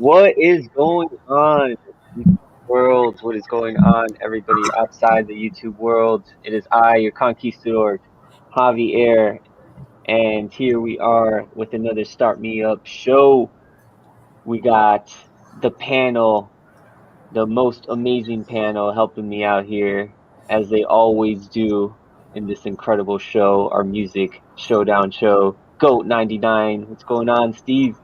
What is going on, YouTube world? What is going on, everybody outside the YouTube world? It is I, your conquistador, Javier, and here we are with another Start Me Up show. We got the panel, the most amazing panel helping me out here, as they always do in this incredible show, our music showdown show. Goat 99. What's going on, Steve?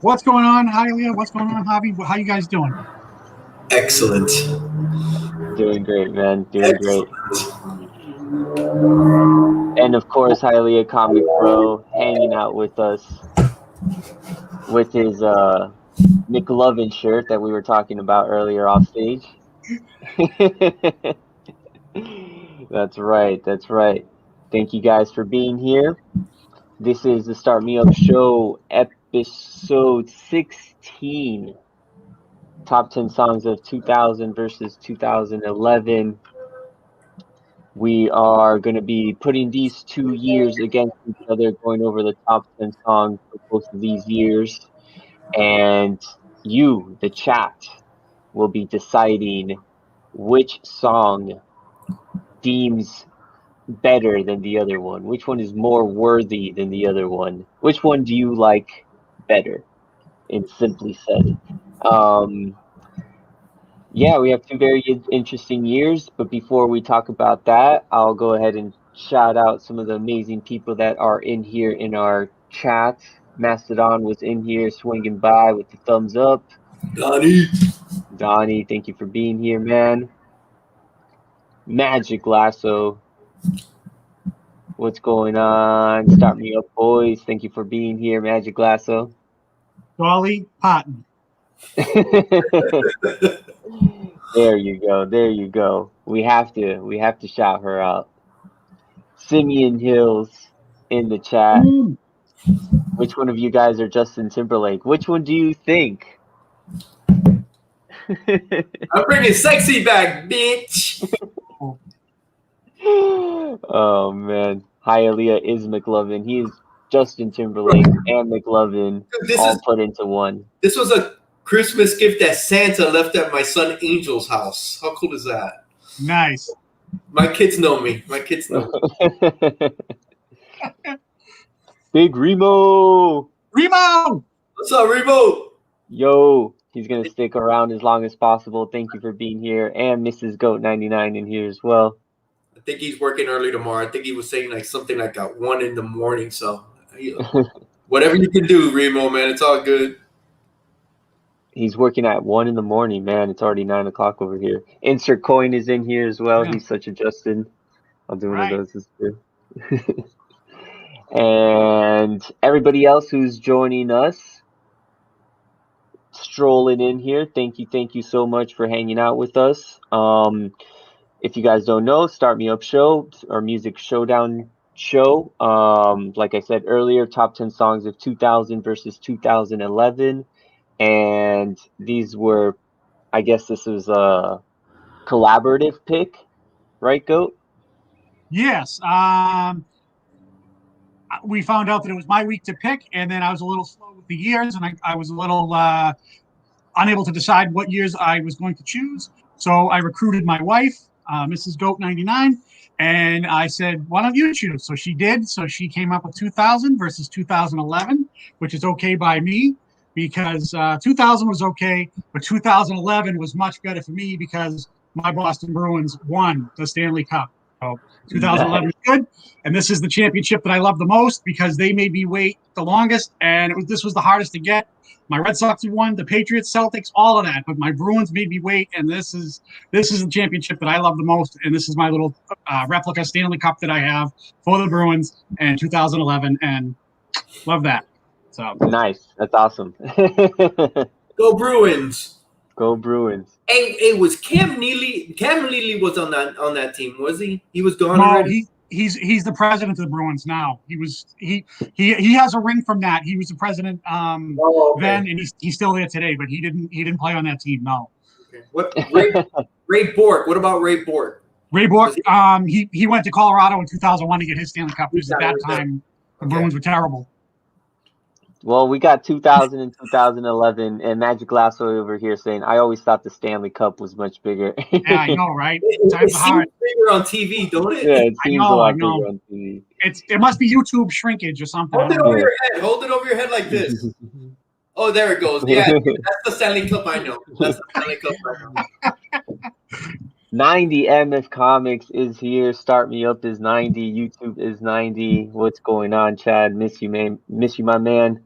What's going on, Hylia? What's going on, Javi? How you guys doing? Excellent. Doing great, man. Doing great. Excellent. And of course, Highly Comic Bro hanging out with us with his McLovin shirt that we were talking about earlier off stage. That's right. That's right. Thank you guys for being here. This is the Start Me Up Show, episode 16. Top 10 songs of 2000 versus 2011. We are going to be putting these 2 years against each other, going over the top 10 songs for both of these years. And you, the chat, will be deciding which song deems better than the other one. Which one is more worthy than the other one? Which one do you like better? In simply said. Yeah, we have 2 very interesting years, but before we talk about that, I'll go ahead and shout out some of the amazing people that are in here in our chat. Mastodon was in here swinging by with the thumbs up. Donnie, thank you for being here, man. Magic Lasso, what's going on? Start Me Up, boys. Thank you for being here, Magic Lasso. Dolly Parton. There you go. There you go. We have to shout her out. Simeon Hills in the chat. Which one of you guys are Justin Timberlake? Which one do you think? I'm bringing sexy back, bitch. Oh man, Hialeah is McLovin. He is Justin Timberlake and McLovin all put into one. This was a Christmas gift that Santa left at my son Angel's house. How cool is that? Nice. My kids know me. My kids know me. Big Remo! Remo! What's up, Remo? Yo, he's going to stick around as long as possible. Thank you for being here. And Mrs. Goat 99 in here as well. I think he's working early tomorrow. I think he was saying like something like at 1 in the morning. So whatever you can do, Remo, man, it's all good. He's working at 1 in the morning, man. It's already 9 o'clock over here. Insert Coin is in here as well. Yeah. He's such a Justin. I'll do one of those too. And everybody else who's joining us, strolling in here, thank you so much for hanging out with us. If you guys don't know, Start Me Up Show, our music showdown show. Like I said earlier, top 10 songs of 2000 versus 2011. And these were, I guess this was a collaborative pick, right, Goat? Yes. We found out that it was my week to pick, and then I was a little slow with the years, and I was a little unable to decide what years I was going to choose. So I recruited my wife, Mrs. Goat 99, and I said, why don't you choose? So she did. So she came up with 2000 versus 2011, which is okay by me. Because 2000 was okay, but 2011 was much better for me because my Boston Bruins won the Stanley Cup. So 2011 is good, and this is the championship that I love the most because they made me wait the longest, and this was the hardest to get. My Red Sox won, the Patriots, Celtics, all of that, but my Bruins made me wait, and this is the championship that I love the most, and this is my little replica Stanley Cup that I have for the Bruins in 2011, and love that. So nice. That's awesome. Go Bruins. Go Bruins. Hey, was Cam Neely? Cam Neely was on that team, was he? He was gone already. He's the president of the Bruins now. He has a ring from that. He was the president then, and he's still there today. But he didn't play on that team. No. Okay. What Ray Bork? What about Ray Bork? Ray Bork. He went to Colorado in 2001 to get his Stanley Cup because at that time the Bruins were terrible. Well, we got 2000 and 2011, and Magic Lasso over here saying, I always thought the Stanley Cup was much bigger. Yeah, I know, right? It Times are seems hard. bigger on TV, don't it? Yeah, it I seems a lot know. bigger on TV. It must be YouTube shrinkage or something. Hold it over your head. Hold it over your head like this. Oh, there it goes. Yeah, that's the Stanley Cup I know. That's the Stanley Cup I know. 90 MF Comics is here. Start Me Up is 90. YouTube is 90. What's going on, Chad? Miss you, man. Miss you, my man.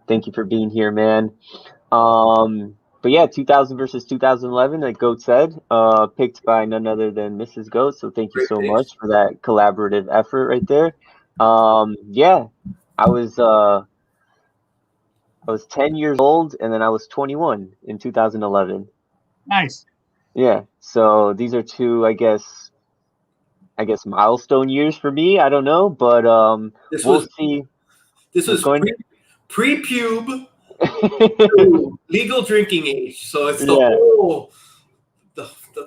Thank you for being here, man. But yeah, 2000 versus 2011, like Goat said, picked by none other than Mrs. Goat. So thank you Great so picks. much for that collaborative effort right there. Yeah, I was 10 years old, and then I was 21 in 2011. Nice. Yeah, so these are two, I guess milestone years for me. I don't know, but we'll see. This was going pre-pube to legal drinking age, so it's the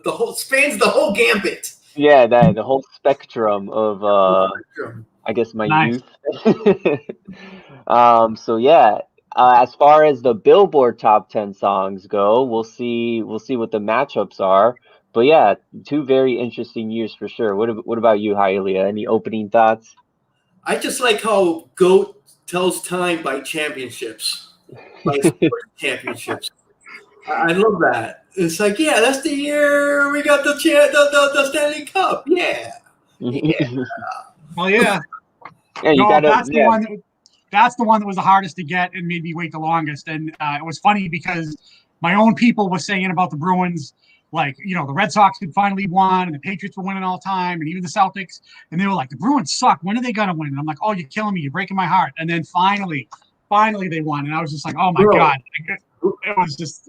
whole spans the whole gambit. Yeah, the whole spectrum of I guess my youth. So yeah, as far as the Billboard top 10 songs go, we'll see what the matchups are. But yeah, two very interesting years for sure. What about you, Hialeah? Any opening thoughts? I just like how Goat tells time by championships, by sports championships. I love that. It's like, yeah, that's the year we got the Stanley Cup. Yeah. Well, yeah. Yeah, that's the one that was the hardest to get and made me wait the longest. And it was funny because my own people were saying about the Bruins, like, the Red Sox had finally won and the Patriots were winning all the time and even the Celtics. And they were like, the Bruins suck. When are they going to win? And I'm like, oh, you're killing me. You're breaking my heart. And then finally they won. And I was just like, oh, my God. It was just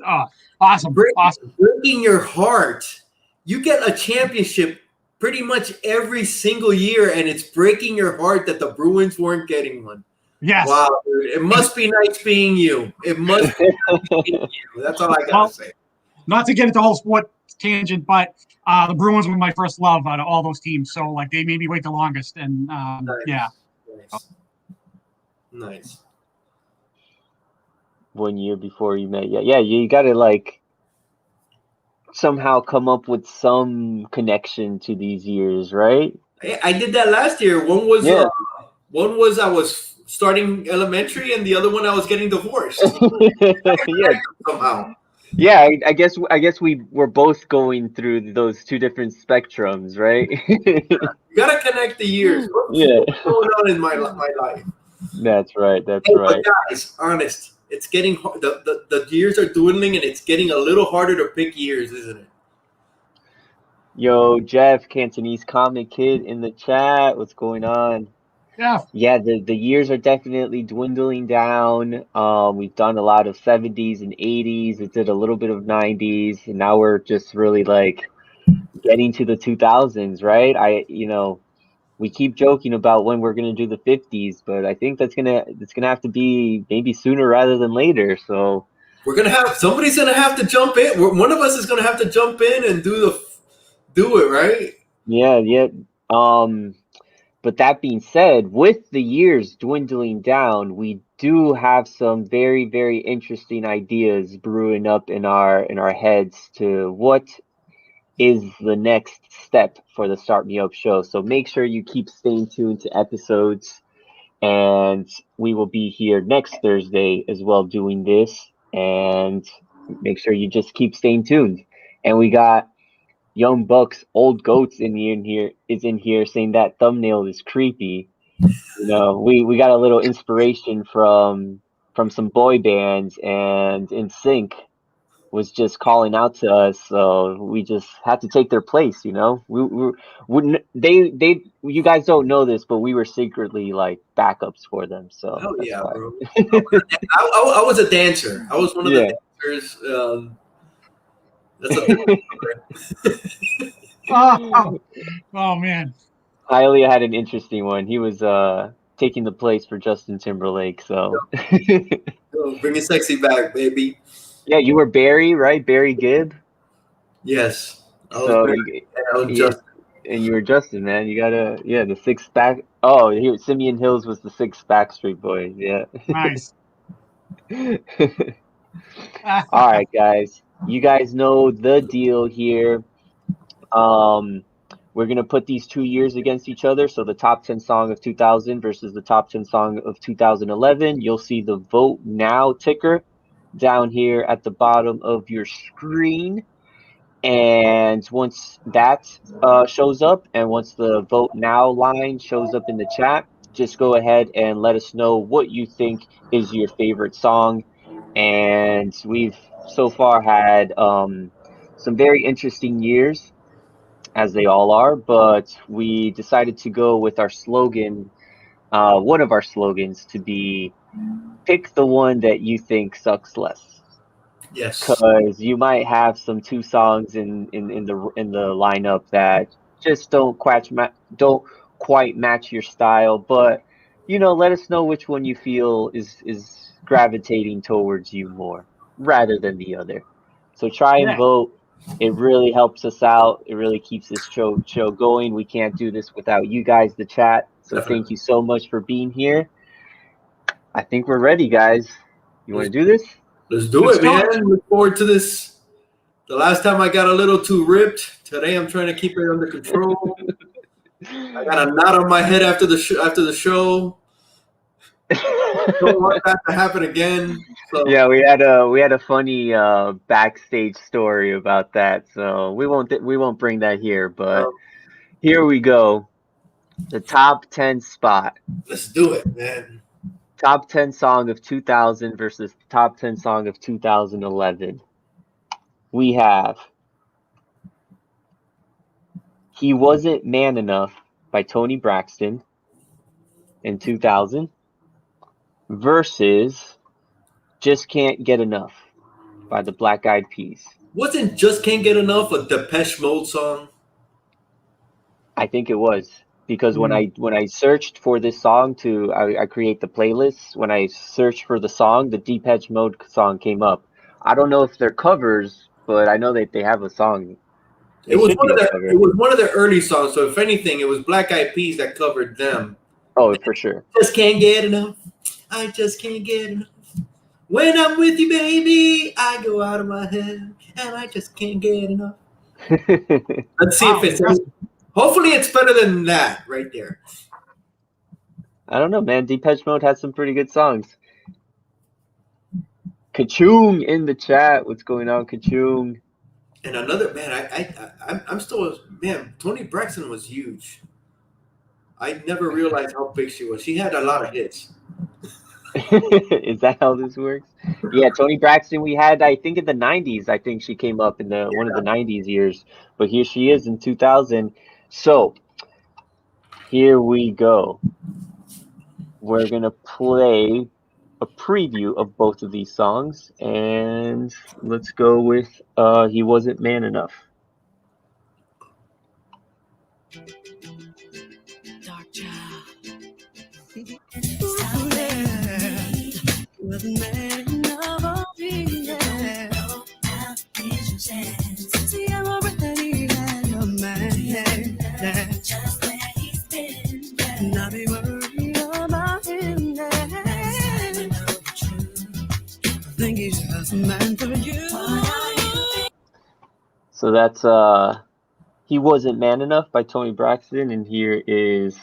awesome. Breaking your heart. You get a championship pretty much every single year, and it's breaking your heart that the Bruins weren't getting one. Yes. Wow, dude. It must be nice being you. It must be nice being you. That's all I got to say. Not to get into the whole sport tangent, but the Bruins were my first love out of all those teams. So, like, they made me wait the longest. And, yeah. Nice. 1 year before you met. Yeah, you got to, like, somehow come up with some connection to these years, right? I did that last year. One was I was starting elementary, and the other one I was getting divorced. Yeah, somehow. Yeah, I guess we were both going through those two different spectrums, right? You gotta connect the years. What's going on in my life? That's right. But guys, honest, it's getting the years are dwindling, and it's getting a little harder to pick years, isn't it? Yo, Jeff, Cantonese Comic Kid in the chat. What's going on? Yeah, the years are definitely dwindling down. We've done a lot of 70s and 80s. It did a little bit of 90s, and now we're just really like getting to the 2000s, right? We keep joking about when we're gonna do the 50s, but I think it's gonna have to be maybe sooner rather than later. So somebody's gonna have to jump in. One of us is gonna have to jump in and do it, right? Yeah. But that being said, with the years dwindling down, we do have some very, very interesting ideas brewing up in our heads to what is the next step for the Start Me Up show. So make sure you keep staying tuned to episodes, and we will be here next Thursday as well doing this. And make sure you just keep staying tuned. And we got Young Bucks, Old Goats in here saying that thumbnail is creepy. We got a little inspiration from some boy bands, and NSYNC was just calling out to us, so we just had to take their place. You guys don't know this, but we were secretly like backups for them. So hell yeah, bro. I was a dancer. I was one of the dancers. That's oh man. Hialeah had an interesting one. He was taking the place for Justin Timberlake. So bring it sexy back, baby. Yeah, you were Barry, right? Barry Gibb. Yes. I was Justin. And you were Justin, man. You gotta, the six back. Oh, Simeon Hills was the six Backstreet Boys. Yeah. Nice. All right, guys. You guys know the deal here. We're gonna put these 2 years against each other. So the top 10 song of 2000 versus the top 10 song of 2011. You'll see the vote now ticker down here at the bottom of your screen. And once that shows up, and once the vote now line shows up in the chat, just go ahead and let us know what you think is your favorite song. And we've so far had some very interesting years, as they all are, but we decided to go with our slogan, one of our slogans, to be pick the one that you think sucks less. Yes. Because you might have some two songs in the lineup that just don't quite match your style, but let us know which one you feel is gravitating towards you more rather than the other. So try and Yeah. vote. It really helps us out. It really keeps this show going. We can't do this without you guys, the chat. So thank you so much for being here. I think we're ready, guys. You want to do this? Let's do it, man. Look forward to this. The last time I got a little too ripped. Today I'm trying to keep it under control. I got a knot on my head after the show. Don't want that to happen again. So. Yeah, we had a funny backstage story about that. So we won't bring that here, but here we go. The top 10 spot. Let's do it, man. Top 10 song of 2000 versus top 10 song of 2011. We have He Wasn't Man Enough by Toni Braxton in 2000 versus Just Can't Get Enough by the Black Eyed Peas. Wasn't Just Can't Get Enough a Depeche Mode song? I think it was. Because when I searched for this song I create the playlist, when I searched for the song, the Depeche Mode song came up. I don't know if they're covers, but I know that they have a song. It was one of their early songs, so if anything, it was Black Eyed Peas that covered them. Oh, for sure. Just can't get enough. I just can't get enough. When I'm with you, baby, I go out of my head, and I just can't get enough. Let's see if it's... Hopefully it's better than that right there. I don't know, man. Depeche Mode has some pretty good songs. Kachung in the chat. What's going on, Kachung? And another, man, I'm still, man, Toni Braxton was huge. I never realized how big she was. She had a lot of hits. Is that how this works? Yeah, Toni Braxton, we had, I think in the 90s, I think she came up in one of the 90s years. But here she is in 2000. So, here we go. We're going to play a preview of both of these songs, and let's go with He Wasn't Man Enough. Dark child. So that's He Wasn't Man Enough by Toni Braxton, and here is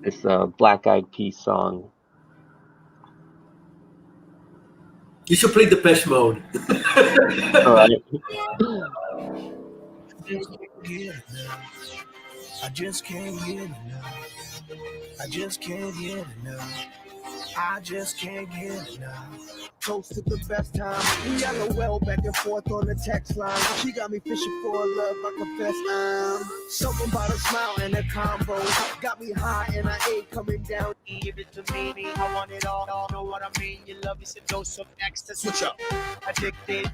this Black Eyed Peas song. You should play Depeche Mode. All right. I just can't get enough. I just can't get enough. I just can't get enough. Close to the best time. We got a well back and forth on the text line. She got me fishing for love, I confess. Something about a smile and a combo. Got me high and I ain't coming down. Give it to me, I want it all. Know what I mean? You love me, so dose of next to switch up. Addicted.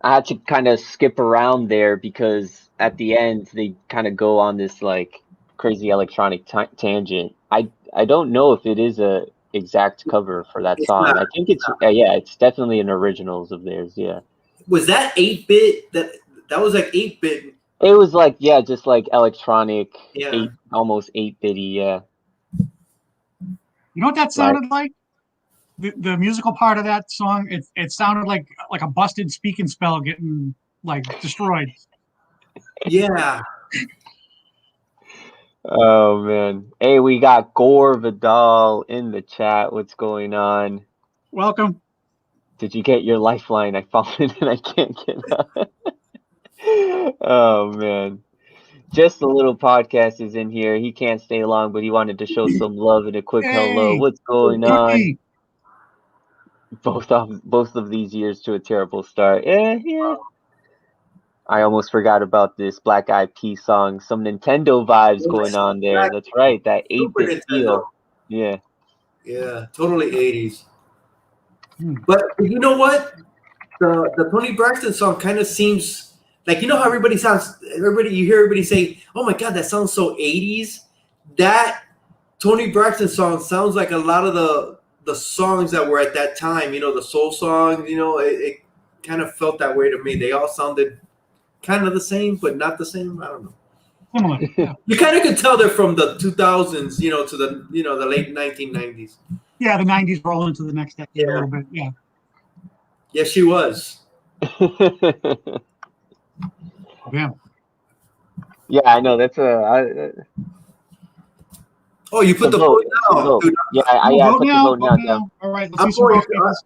I had to kind of skip around there because at the end they kind of go on this like crazy electronic tangent. I don't know if it is a exact cover for that song. I think it's it's definitely an originals of theirs. Yeah. Was that 8-bit? That was like 8-bit. It was like just like electronic, almost 8-bitty. Yeah. You know what that sounded like? the musical part of that song, it sounded like a busted speaking spell getting like destroyed. Yeah. Oh man. Hey, we got Gore Vidal in the chat. What's going on? Welcome. Did you get your lifeline? I found it and I can't get out. Oh man. Just a little podcast is in here. He can't stay long, but he wanted to show some love and a quick hello. Hey, What's going on? Toni. Both of these years to a terrible start. Yeah. I almost forgot about this Black Eyed Peas song. Some Nintendo vibes going on there. That's right. That 8-bit feel. Yeah. Yeah, totally 80s. But you know what? The Toni Braxton song kind of seems like, you know how you hear everybody say, "Oh my God, that sounds so 80s." That Toni Braxton song sounds like a lot of the songs that were at that time. You know, the soul songs. You know, it kind of felt that way to me. They all sounded kind of the same, but not the same. I don't know. Similar. Yeah. You kind of could tell they're from the 2000s, you know, to the the late 1990s. Yeah, the 90s roll into the next decade a little bit. Yeah. Yes, she was. Yeah. Yeah, I know. That's a. Oh, you put the vote now, dude. Yeah, I put the vote now. Yeah. All right, let's see some vote papers.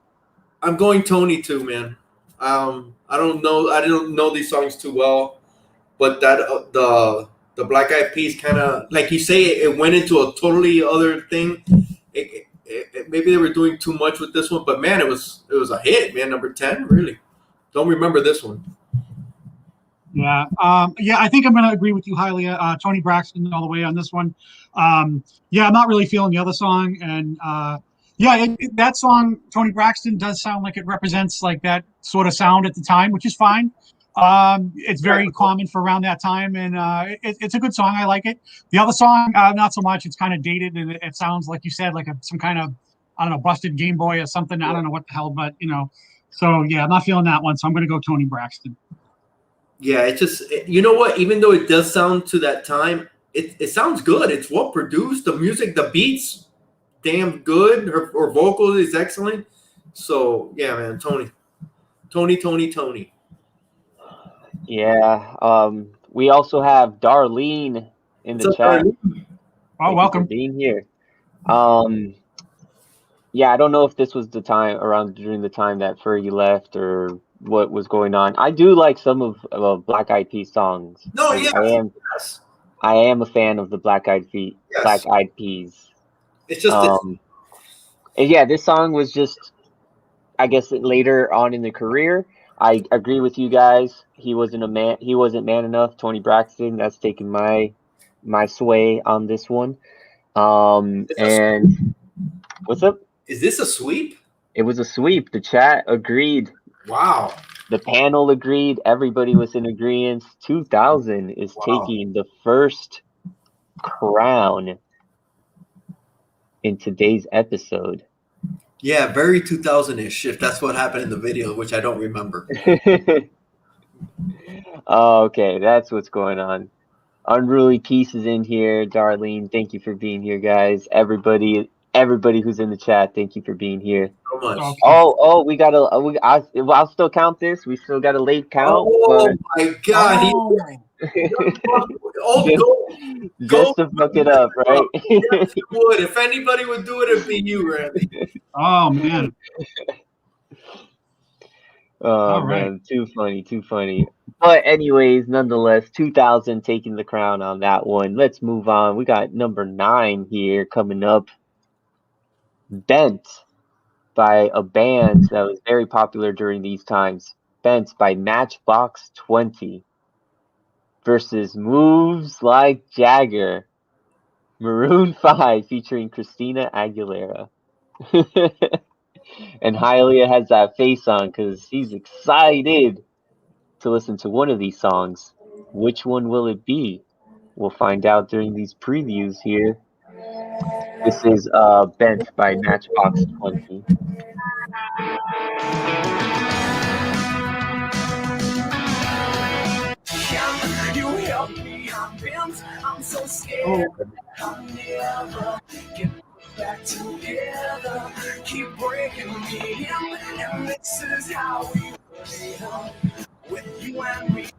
I'm going Toni too, man. I don't know these songs too well, but that the Black Eyed Peas kind of, like you say, it went into a totally other thing. Maybe they were doing too much with this one, but man, it was a hit, man. Number 10, really. Don't remember this one. Yeah, I think I'm going to agree with you highly. Toni Braxton all the way on this one. Yeah, I'm not really feeling the other song, and that song, Toni Braxton, does sound like it represents like that sort of sound at the time, which is fine. It's very common for around that time, and it's a good song. I like it. The other song, not so much. It's kind of dated, and it sounds like you said, like some kind of, I don't know, busted Game Boy or something. I don't know what the hell, but So yeah, I'm not feeling that one. So I'm going to go Toni Braxton. Yeah, it's just, you know what? Even though it does sound to that time, it sounds good. It's well produced. The music, the beats, damn good. Her vocal is excellent. So yeah, man, Toni. Yeah. We also have Darlene in the chat. Oh, welcome. For being here. Yeah, I don't know if this was the time during the time that Fergie left or what was going on. I do like some of Black Eyed Peas songs. No, yeah. I am a fan of the Black Eyed Peas. Yes. Black Eyed Peas. It's just and yeah, this song was just, I guess, later on in the career. I agree with you guys. He wasn't man enough. Toni Braxton, that's taking my sway on this one. And what's up? Is this a sweep? It was a sweep. The chat agreed. Wow. The panel agreed. Everybody was in agreement. 2000 is taking the first crown in today's episode. Yeah, very 2000-ish, if that's what happened in the video, which I don't remember. Okay, that's what's going on. Unruly Pieces in here. Darlene, thank you for being here, guys. Everybody who's in the chat, thank you for being here. So much. Okay. Oh, we got I'll still count this. We still got a late count. Oh my God! Just to fuck it up, right? Yes, you would. If anybody would do it, it'd be you, Randy. Oh man. Oh man, too funny. But anyways, nonetheless, 2000 taking the crown on that one. Let's move on. We got number 9 here coming up. Bent by a band that was very popular during these times. Bent by Matchbox 20 versus Moves Like Jagger. Maroon 5 featuring Christina Aguilera. And Hylia has that face on because he's excited to listen to one of these songs. Which one will it be? We'll find out during these previews here. This is Bent by Matchbox 20. You help me, I'm bent. I'm so scared. I'll never get back together. Keep breaking me, and this is how we play with you and me.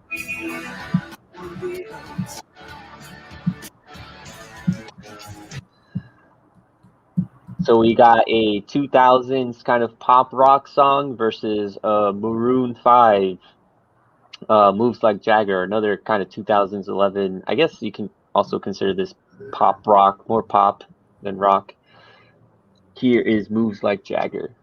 So we got a 2000s kind of pop rock song versus Maroon 5, Moves Like Jagger, another kind of 2011. I guess you can also consider this pop rock, more pop than rock. Here is Moves Like Jagger.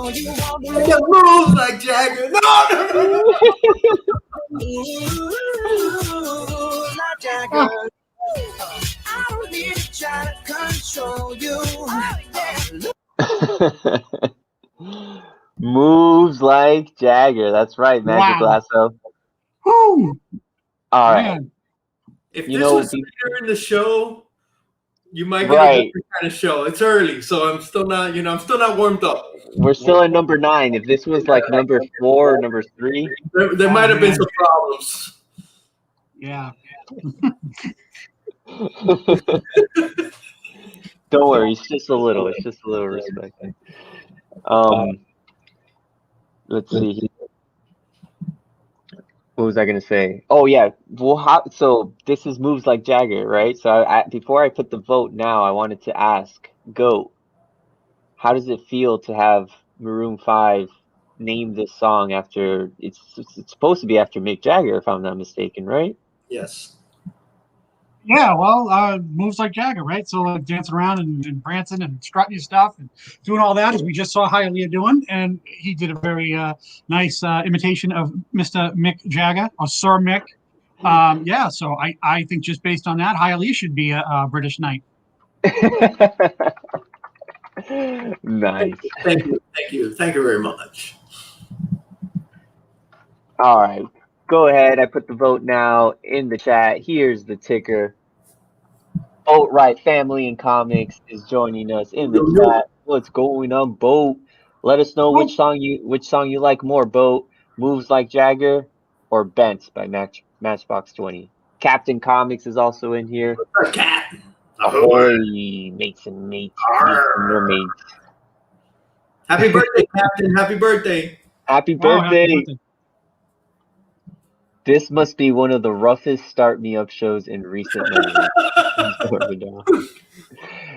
It moves like Jagger. No. Like Jagger. I don't need to try to control you. Moves Like Jagger. That's right, Magic Wow. Lasso. Woo! All right. Man. If You this know, was later in the show, you might get a Right. different kind of show. It's early, so I'm still not, I'm still not warmed up. We're still at number 9. If this was like number 4 or number 3, There might have been some problems. Yeah. don't worry. It's just a little. It's just a little respect. Let's see. What was I gonna say? Oh yeah. Well, so this is Moves Like Jagger, right? So before I put the vote now, I wanted to ask Goat, how does it feel to have Maroon 5 name this song after it's supposed to be after Mick Jagger, if I'm not mistaken, right? Yes. Yeah, well, moves like Jagger, right? So like dancing around and prancing and strutting and stuff and doing all that, as we just saw Hialeah doing, and he did a very nice imitation of Mr. Mick Jagger or Sir Mick. Yeah, so I think just based on that, Hialeah should be a British knight. Nice. Thank you very much. All right. Go ahead. I put the vote now in the chat. Here's the ticker. Boat Right Family and Comics is joining us in the chat. What's going on, Boat? Let us know which song you like more, Boat. Moves Like Jagger or Bent by Matchbox 20. Captain Comics is also in here. Cat. Ahoy, mates and mermaids. Happy birthday, Captain. Happy birthday. Happy birthday. This must be one of the roughest Start Me Up shows in recent memory.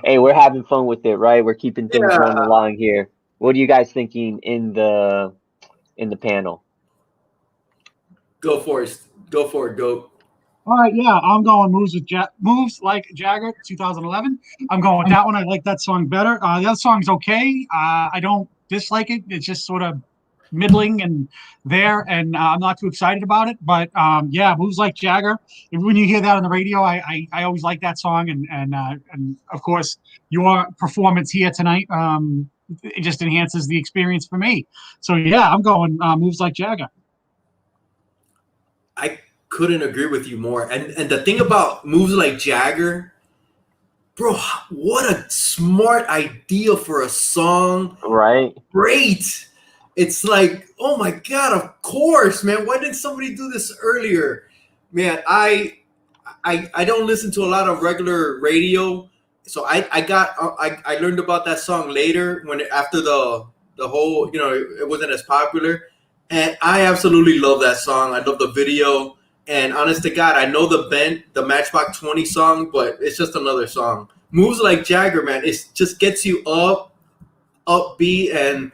Hey, we're having fun with it, right? We're keeping things running along here. What are you guys thinking in the panel? Go for it. Go for it, Goat. All right, yeah, I'm going Moves Like Jagger, 2011. I'm going with that one. I like that song better. The other song's okay. I don't dislike it. It's just sort of middling and there, and I'm not too excited about it. But yeah, Moves Like Jagger. When you hear that on the radio, I always like that song, and of course your performance here tonight, it just enhances the experience for me. So yeah, I'm going Moves Like Jagger. I couldn't agree with you more. And the thing about Moves Like Jagger, bro, what a smart idea for a song. Right? Great. It's like, oh my God, of course, man. Why didn't somebody do this earlier? Man, I don't listen to a lot of regular radio. So I learned about that song later after the whole, it wasn't as popular. And I absolutely love that song. I love the video. And honest to God, I know the Matchbox 20 song, but it's just another song. Moves Like Jagger, man. It just gets you upbeat, and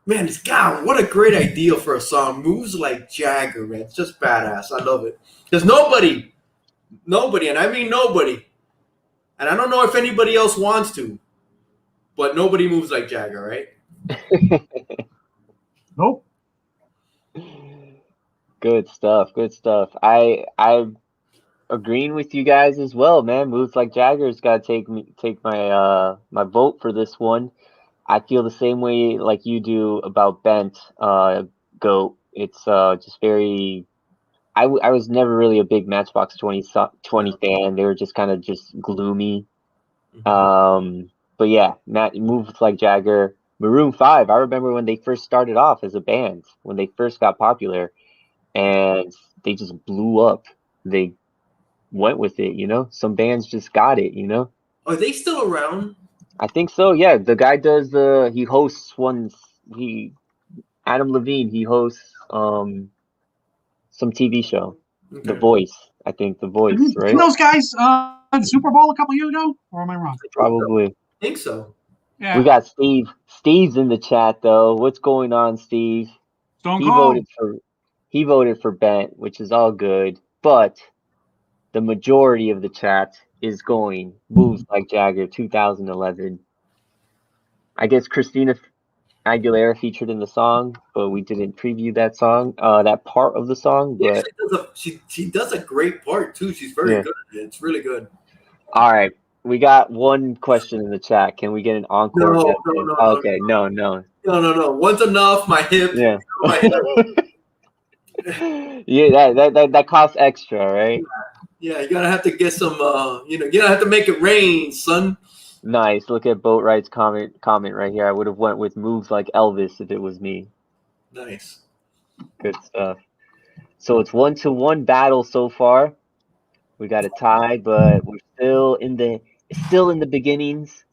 man, God, what a great idea for a song. Moves Like Jagger, man. It's just badass. I love it. There's nobody, and I mean nobody, and I don't know if anybody else wants to, but nobody moves like Jagger, right? Nope. Good stuff. Good stuff. I'm agreeing with you guys as well, man. Moves Like Jagger's got to take my my vote for this one. I feel the same way like you do about Bent, Goat. It's just very. I was never really a big Matchbox 20 fan. They were just kind of just gloomy. But yeah, Matt moves like Jagger. Maroon 5, I remember when they first started off as a band, when they first got popular, and they just blew up. They went with it, you know? Some bands just got it, you know? Are they still around? I think so, yeah. The guy does he hosts Adam Levine, he hosts some TV show. Okay. The Voice, I think The Voice, right? Didn't those guys the Super Bowl a couple years ago? Or am I wrong? Probably. I think so. Yeah. We got Steve. Steve's in the chat though. What's going on, Steve? Stone He Cold. voted for Bennett, which is all good, but the majority of the chat is going Moves Like Jagger 2011. I guess Christina Aguilera featured in the song, but we didn't preview that song, that part of the song. But she does a great part too. She's very good at it. It's really good. All right, we got one question in the chat. Can we get an encore? No. Okay, no. One's enough. My hip. Yeah. My hip. Yeah, that costs extra, right? Yeah, you're gonna have to get some. You're gonna have to make it rain, son. Nice. Look at Boat Right's comment right here. I would have went with Moves Like Elvis if it was me. Nice. Good stuff. So it's 1-1 battle so far. We got a tie, but we're still in the beginnings.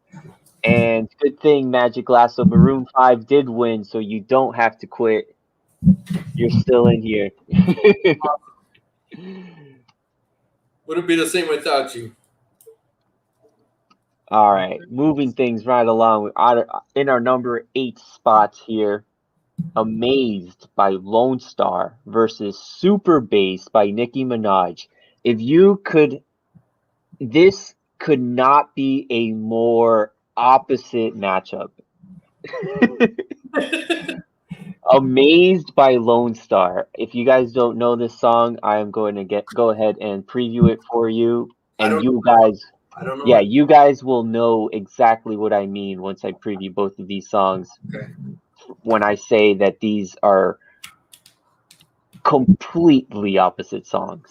And good thing Magic Lasso Maroon 5 did win, so you don't have to quit. You're still in here. Would it be the same without you? All right, moving things right along. In our number 8 spot here, Amazed by Lonestar versus Super Bass by Nicki Minaj. This could not be a more opposite matchup. Amazed by Lonestar. If you guys don't know this song, I am going to go ahead and preview it for you. And you guys, yeah, you guys will know exactly what I mean once I preview both of these songs. Okay. When I say that these are completely opposite songs.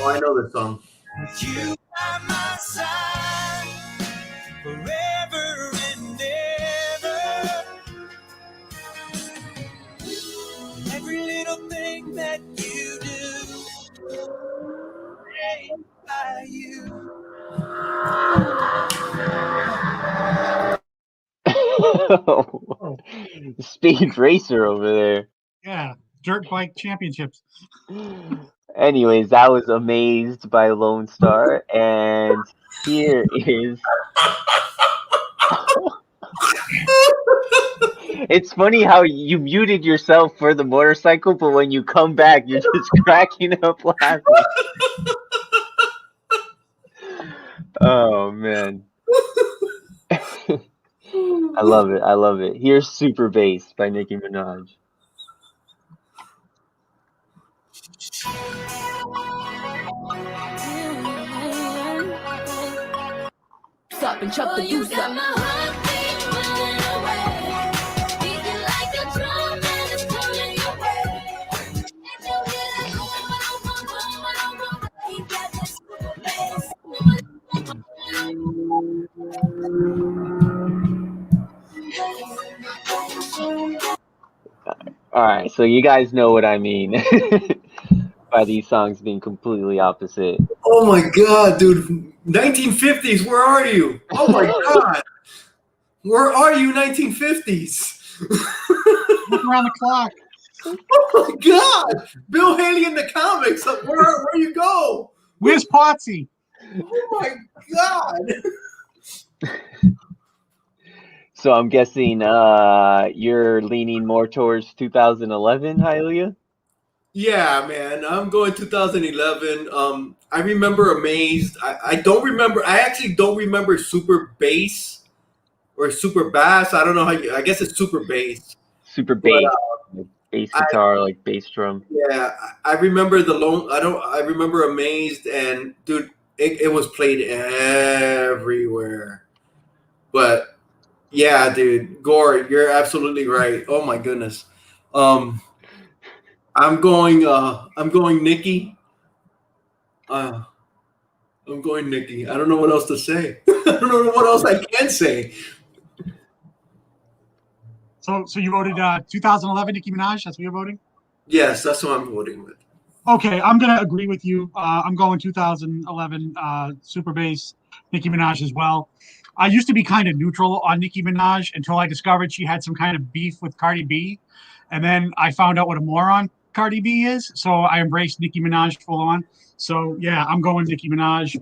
Oh, I know this song. You by my side forever and ever. Every little thing that you do, made by you. Speed racer over there. Yeah, dirt bike championships. Anyways, that was Amazed by Lonestar, and here is. It's funny how you muted yourself for the motorcycle, but when you come back, you're just cracking up laughing. Oh man. I love it. Here's Super Bass by Nicki Minaj. Stop and chop the goose up. All right, so you guys know what I mean by these songs being completely opposite. Oh my god, dude! 1950s, where are you? Oh my god, where are you? 1950s. Look around the clock. Oh my god, Bill Haley in the comics. Where you go? Where's Potsy? Oh my god. So I'm guessing you're leaning more towards 2011, Hylia? Yeah, man. I'm going 2011. I remember Amazed. I don't remember. I actually don't remember Super Bass or Super Bass. I don't know how you. I guess it's Super Bass. Super Bass, like bass guitar, like bass drum. Yeah, I remember I remember Amazed, and dude, it was played everywhere. But yeah, dude, Gore, you're absolutely right. Oh my goodness. I'm going Nicki. I'm going Nicki. I don't know what else to say. I don't know what else I can say. So you voted 2011 Nicki Minaj. That's what you're voting. Yes, that's what I'm voting with. Okay, I'm gonna agree with you. I'm going 2011 Super Bass Nicki Minaj as well. I used to be kind of neutral on Nicki Minaj until I discovered she had some kind of beef with Cardi B, and then I found out what a moron Cardi B is. So I embraced Nicki Minaj full on. So yeah, I'm going Nicki Minaj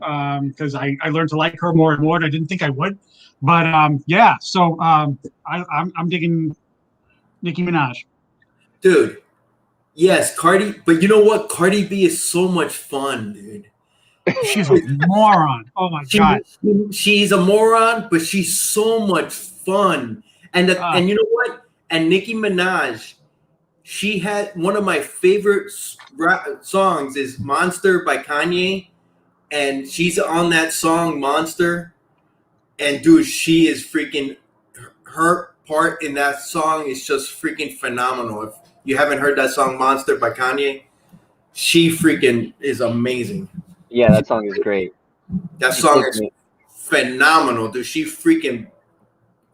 because I learned to like her more and more. And I didn't think I would, but yeah. So I'm digging Nicki Minaj. Dude. Yes, Cardi, but you know what? Cardi B is so much fun, dude. She's a moron. Oh my god. She's a moron, but she's so much fun. And you know what? And Nicki Minaj, she had one of my favorite songs is "Monster" by Kanye, and she's on that song "Monster." And dude, she is freaking. Her part in that song is just freaking phenomenal. If you haven't heard that song "Monster" by Kanye, she freaking is amazing. Yeah, that song is great. That song is phenomenal, dude. She freaking,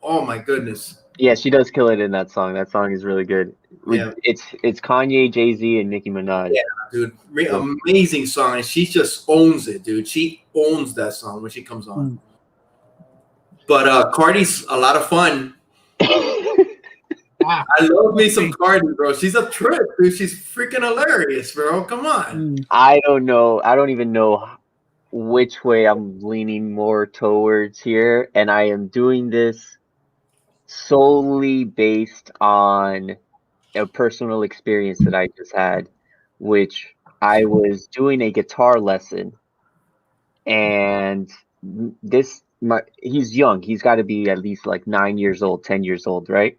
oh my goodness. Yeah, she does kill it in that song. That song is really good. Yeah. It's Kanye, Jay-Z, and Nicki Minaj. Yeah, dude. Amazing song. And she just owns it, dude. She owns that song when she comes on. But Cardi's a lot of fun. I love me some Cardi, bro. She's a trip, dude. She's freaking hilarious, bro. Come on. I don't know. I don't even know which way I'm leaning more towards here. And I am doing this solely based on a personal experience that I just had, which I was doing a guitar lesson. And he's young. He's got to be at least like 9 years old, 10 years old, right?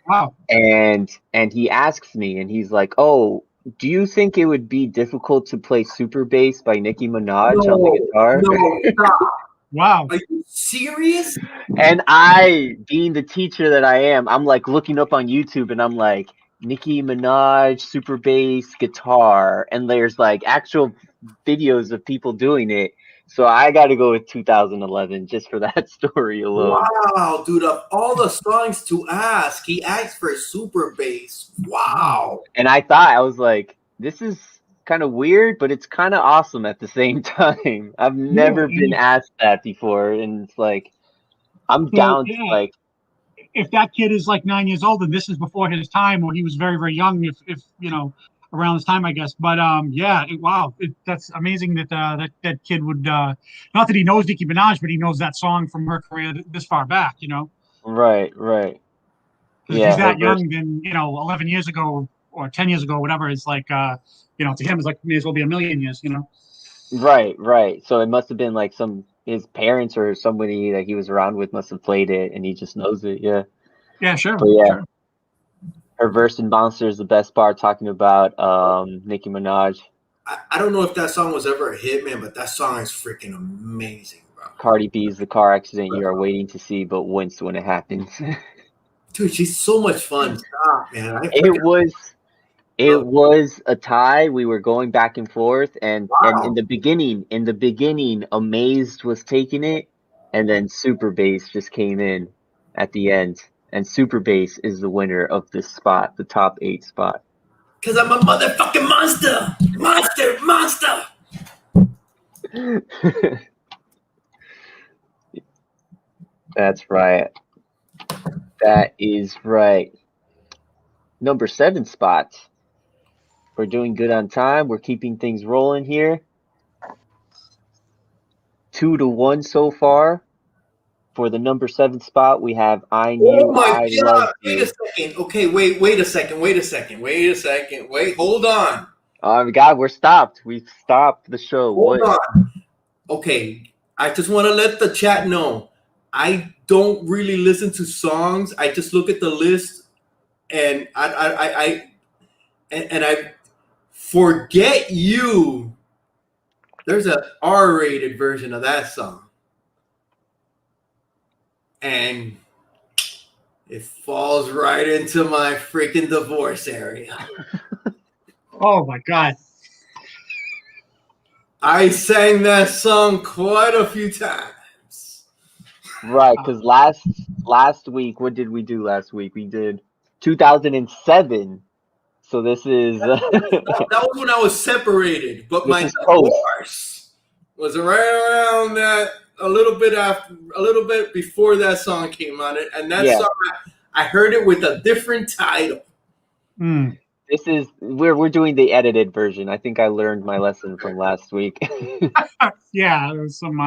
Wow. And he asks me, and he's like, "Oh, do you think it would be difficult to play Super Bass by Nicki Minaj on the guitar?" No, stop. Wow. Are you serious? And I, being the teacher that I am, I'm like looking up on YouTube, and I'm like, Nicki Minaj Super Bass guitar, and there's like actual videos of people doing it. So I got to go with 2011 just for that story alone. Wow, dude, of all the songs to ask, he asked for Super Bass. Wow. And I was like, this is kind of weird, but it's kind of awesome at the same time. I've never been asked that before, and it's like, I'm down to like. If that kid is like 9 years old, and this is before his time, or he was very, very young, if you know, around this time, I guess. But yeah, wow, that's amazing that that kid would not that he knows Nicki Minaj, but he knows that song from her career this far back, you know. Right. If he's that young, then 11 years ago or 10 years ago, whatever, it's like to him, it's like may as well be a million years, you know. Right. So it must have been like his parents or somebody that he was around with must have played it, and he just knows it. Yeah. Yeah, sure. But yeah. Sure. Her verse in Monster is the best part, talking about Nicki Minaj. I don't know if that song was ever a hit, man, but that song is freaking amazing, bro. Cardi B's The Car Accident You Are Waiting to See but Wince When It Happens. Dude, she's so much fun. Stop, man. It was a tie. We were going back and forth, and in the beginning, Amazed was taking it, and then Super Bass just came in at the end, and Super Bass is the winner of this spot, the top 8 spot. Because I'm a motherfucking monster. That's right. That is right. Number 7 spot. We're doing good on time. We're keeping things rolling here. 2-1 so far. For the number 7 spot, we have I Knew I Loved You. Wait a second. Okay, wait a second. Wait, hold on. Oh my God, we're stopped. We've stopped the show. Hold on. Okay, I just want to let the chat know. I don't really listen to songs. I just look at the list, and I Forget You. There's an R-rated version of that song. And it falls right into my freaking divorce area. Oh my God. I sang that song quite a few times. Right, because last week, what did we do last week? We did 2007. So this is That was when I was separated, but this my is post. divorce was around that a little bit before that song came on it, and that Yeah. song I heard it with a different title. Mm. This is we're doing the edited version. I think I learned my lesson from last week. Yeah, there's some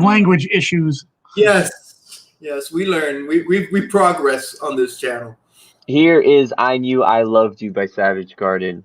language issues. Yes, we learn. We progress on this channel. Here is I Knew I Loved You by Savage Garden.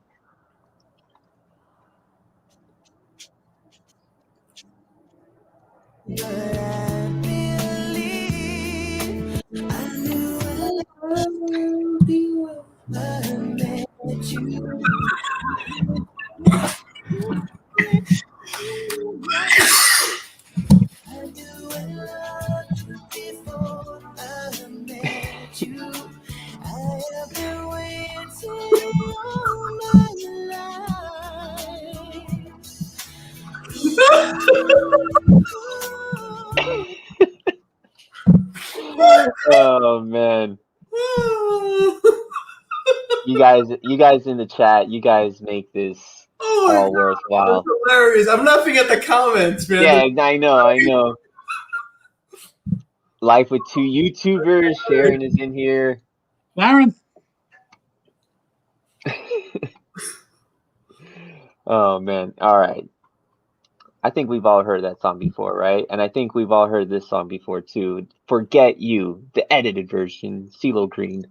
Oh man. You guys in the chat, you guys make this all worthwhile. That's hilarious. I'm laughing at the comments, man. Yeah, I know. Life with two YouTubers. Sharon is in here. Lauren. Oh man. All right. I think we've all heard that song before, right? And I think we've all heard this song before too. Forget You, the edited version, CeeLo Green.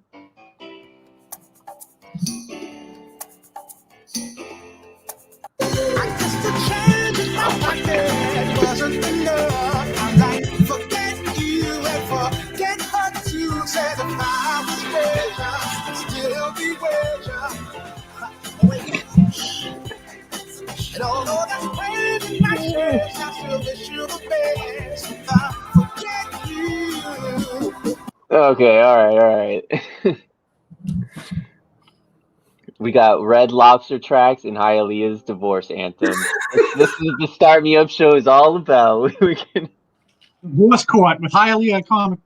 Okay, all right. We got Red Lobster tracks and Hialeah's divorce anthem. This is the Start Me Up show is all about. We can... Divorce Court with Hialeah comic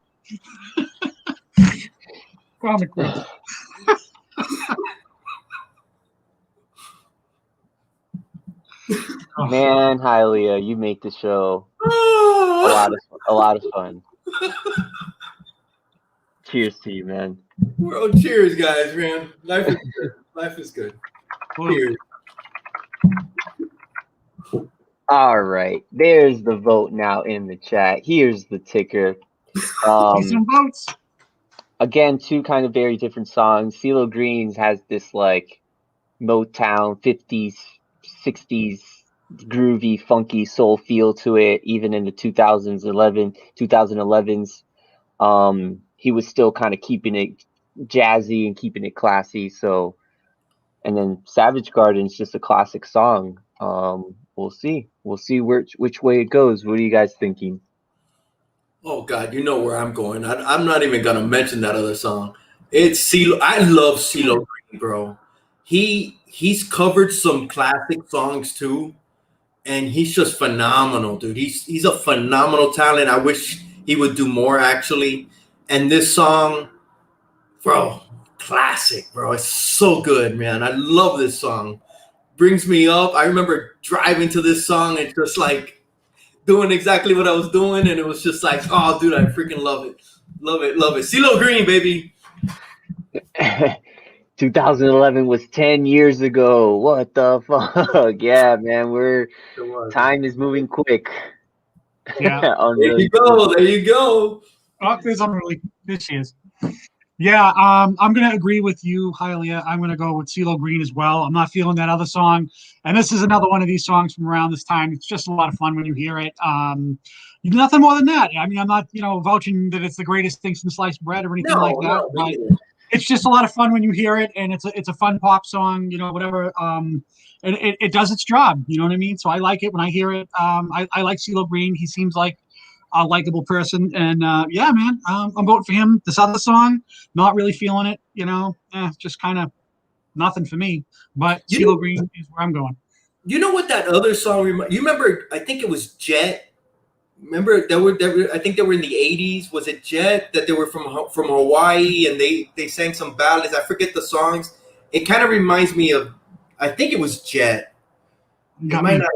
book. Man, Hialeah, you make the show a lot of fun. Cheers to you, man. Well, cheers, guys, man. Life is good. Life is good. Cheers. All right, there's the vote now in the chat. Here's the ticker. Some votes. Again, two kind of very different songs. CeeLo Green's has this like Motown 50s, 60s groovy, funky soul feel to it. Even in the 2011s, he was still kind of keeping it jazzy and keeping it classy. So, and then Savage Garden's just a classic song. We'll see which way it goes. What are you guys thinking? Oh God, you know where I'm going. I'm not even gonna mention that other song. It's CeeLo. I love CeeLo Green, bro. He's covered some classic songs too, and he's just phenomenal, dude. He's a phenomenal talent. I wish he would do more, actually. And this song, bro, classic, bro. It's so good, man. I love this song. Brings me up. I remember driving to this song and just like doing exactly what I was doing, and it was just like, oh, dude, I freaking love it. Love it. CeeLo Green, baby. 2011 was 10 years ago. What the fuck? Yeah, man, time is moving quick. Yeah. There you go. Oh, there's unruly. There she is. Yeah, I'm going to agree with you, Hialeah. I'm going to go with CeeLo Green as well. I'm not feeling that other song. And this is another one of these songs from around this time. It's just a lot of fun when you hear it. Nothing more than that. I mean, I'm not, vouching that it's the greatest thing since sliced bread or anything like that. But it's just a lot of fun when you hear it, and it's a fun pop song, whatever. And it does its job. You know what I mean? So I like it when I hear it. I like CeeLo Green. He seems like a likable person, and yeah, man, I'm voting for him. This other song, not really feeling it, just kind of nothing for me. But You CeeLo know- Green is where I'm going. You know what that other song you remember? I think it was Jet. Remember I think they were in the 80s. Was it Jet that they were from Hawaii and they sang some ballads? I forget the songs. It kind of reminds me of, I think it was Jet. It might not.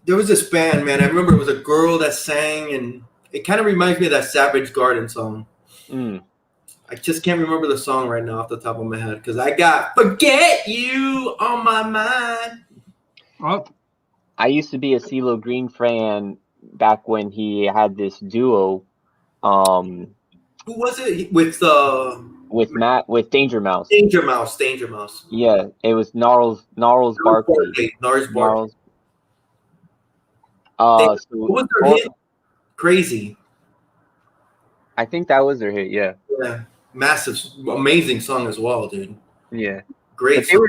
There was this band, man. I remember it was a girl that sang, and it kind of reminds me of that Savage Garden song. I just can't remember the song right now off the top of my head because I got "Forget You" on my mind. Oh, I used to be a CeeLo Green fan back when he had this duo, Who was it with with Danger Mouse. Danger Mouse. Yeah, it was Gnarls Barkley. Gnarls Barkley. So what was their hit? Crazy. I think that was their hit. Yeah. Yeah, massive, amazing song as well, dude. Yeah, Great. But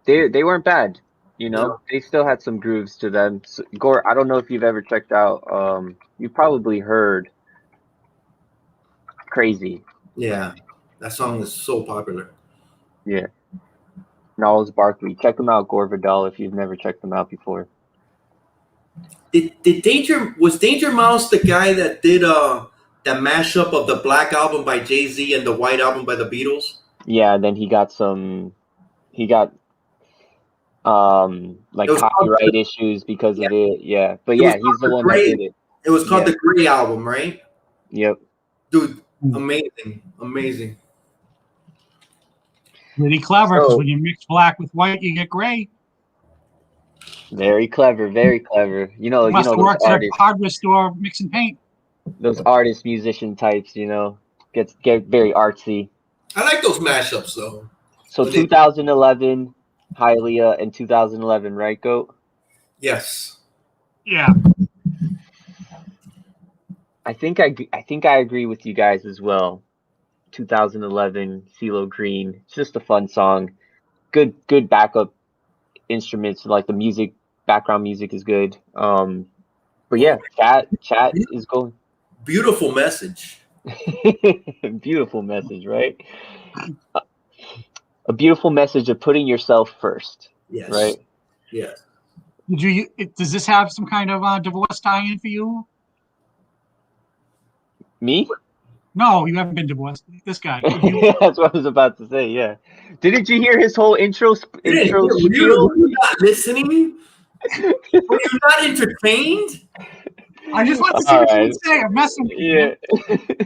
they weren't bad. You know, They still had some grooves to them. So, Gore, I don't know if you've ever checked out. You probably heard "Crazy." Yeah, that song is so popular. Yeah, Gnarls Barkley. Check them out, Gore Vidal, if you've never checked them out before. Was Danger Mouse the guy that did that mashup of the Black album by Jay-Z and the White album by the Beatles? Yeah, then he got like copyright issues because of it. Yeah, but yeah, he's the one that did it. It was called the Gray album, right? Yep. Dude, amazing. Pretty clever, because when you mix black with white, you get gray. Very clever, very clever. Must have worked at a hardware store mixing paint. Those artist musician types, get very artsy. I like those mashups though. So 2011, Hylia, and 2011, right, Goat? Yes. Yeah. I think I agree with you guys as well. 2011, CeeLo Green. It's just a fun song. Good backup instruments, like the background music is good. But yeah, chat is going. Beautiful message. Beautiful message, right? A beautiful message of putting yourself first. Yes. Right? Yes. Does this have some kind of divorce tie-in for you? Me? No, you haven't been divorced. This guy. That's what I was about to say. Yeah. Didn't you hear his whole intro spiel? Were you not listening? Were you not entertained? I just want to see what you would say. I'm messing with you. Yeah.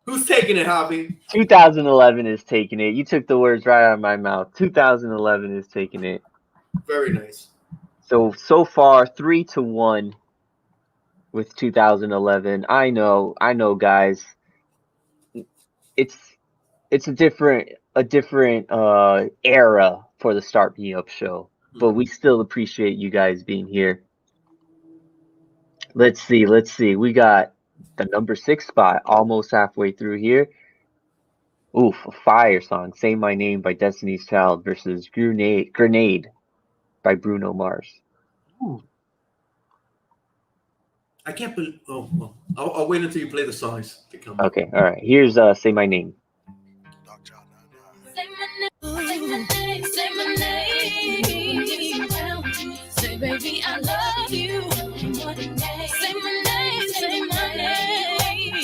Who's taking it, Hobby? 2011 is taking it. You took the words right out of my mouth. 2011 is taking it. Very nice. So far, 3-1 with 2011. I know, guys. It's a different era for the Start Me Up show, but we still appreciate you guys being here. Let's see. We got the number 6 spot almost halfway through here. Oof, a fire song. Say My Name by Destiny's Child versus Grenade by Bruno Mars. Ooh. I can't believe. Oh, I'll wait until you play the songs to come. Okay, all right. Here's Say My Name. Say my name, say my name. Say, baby, I love you. Say my name, say my name.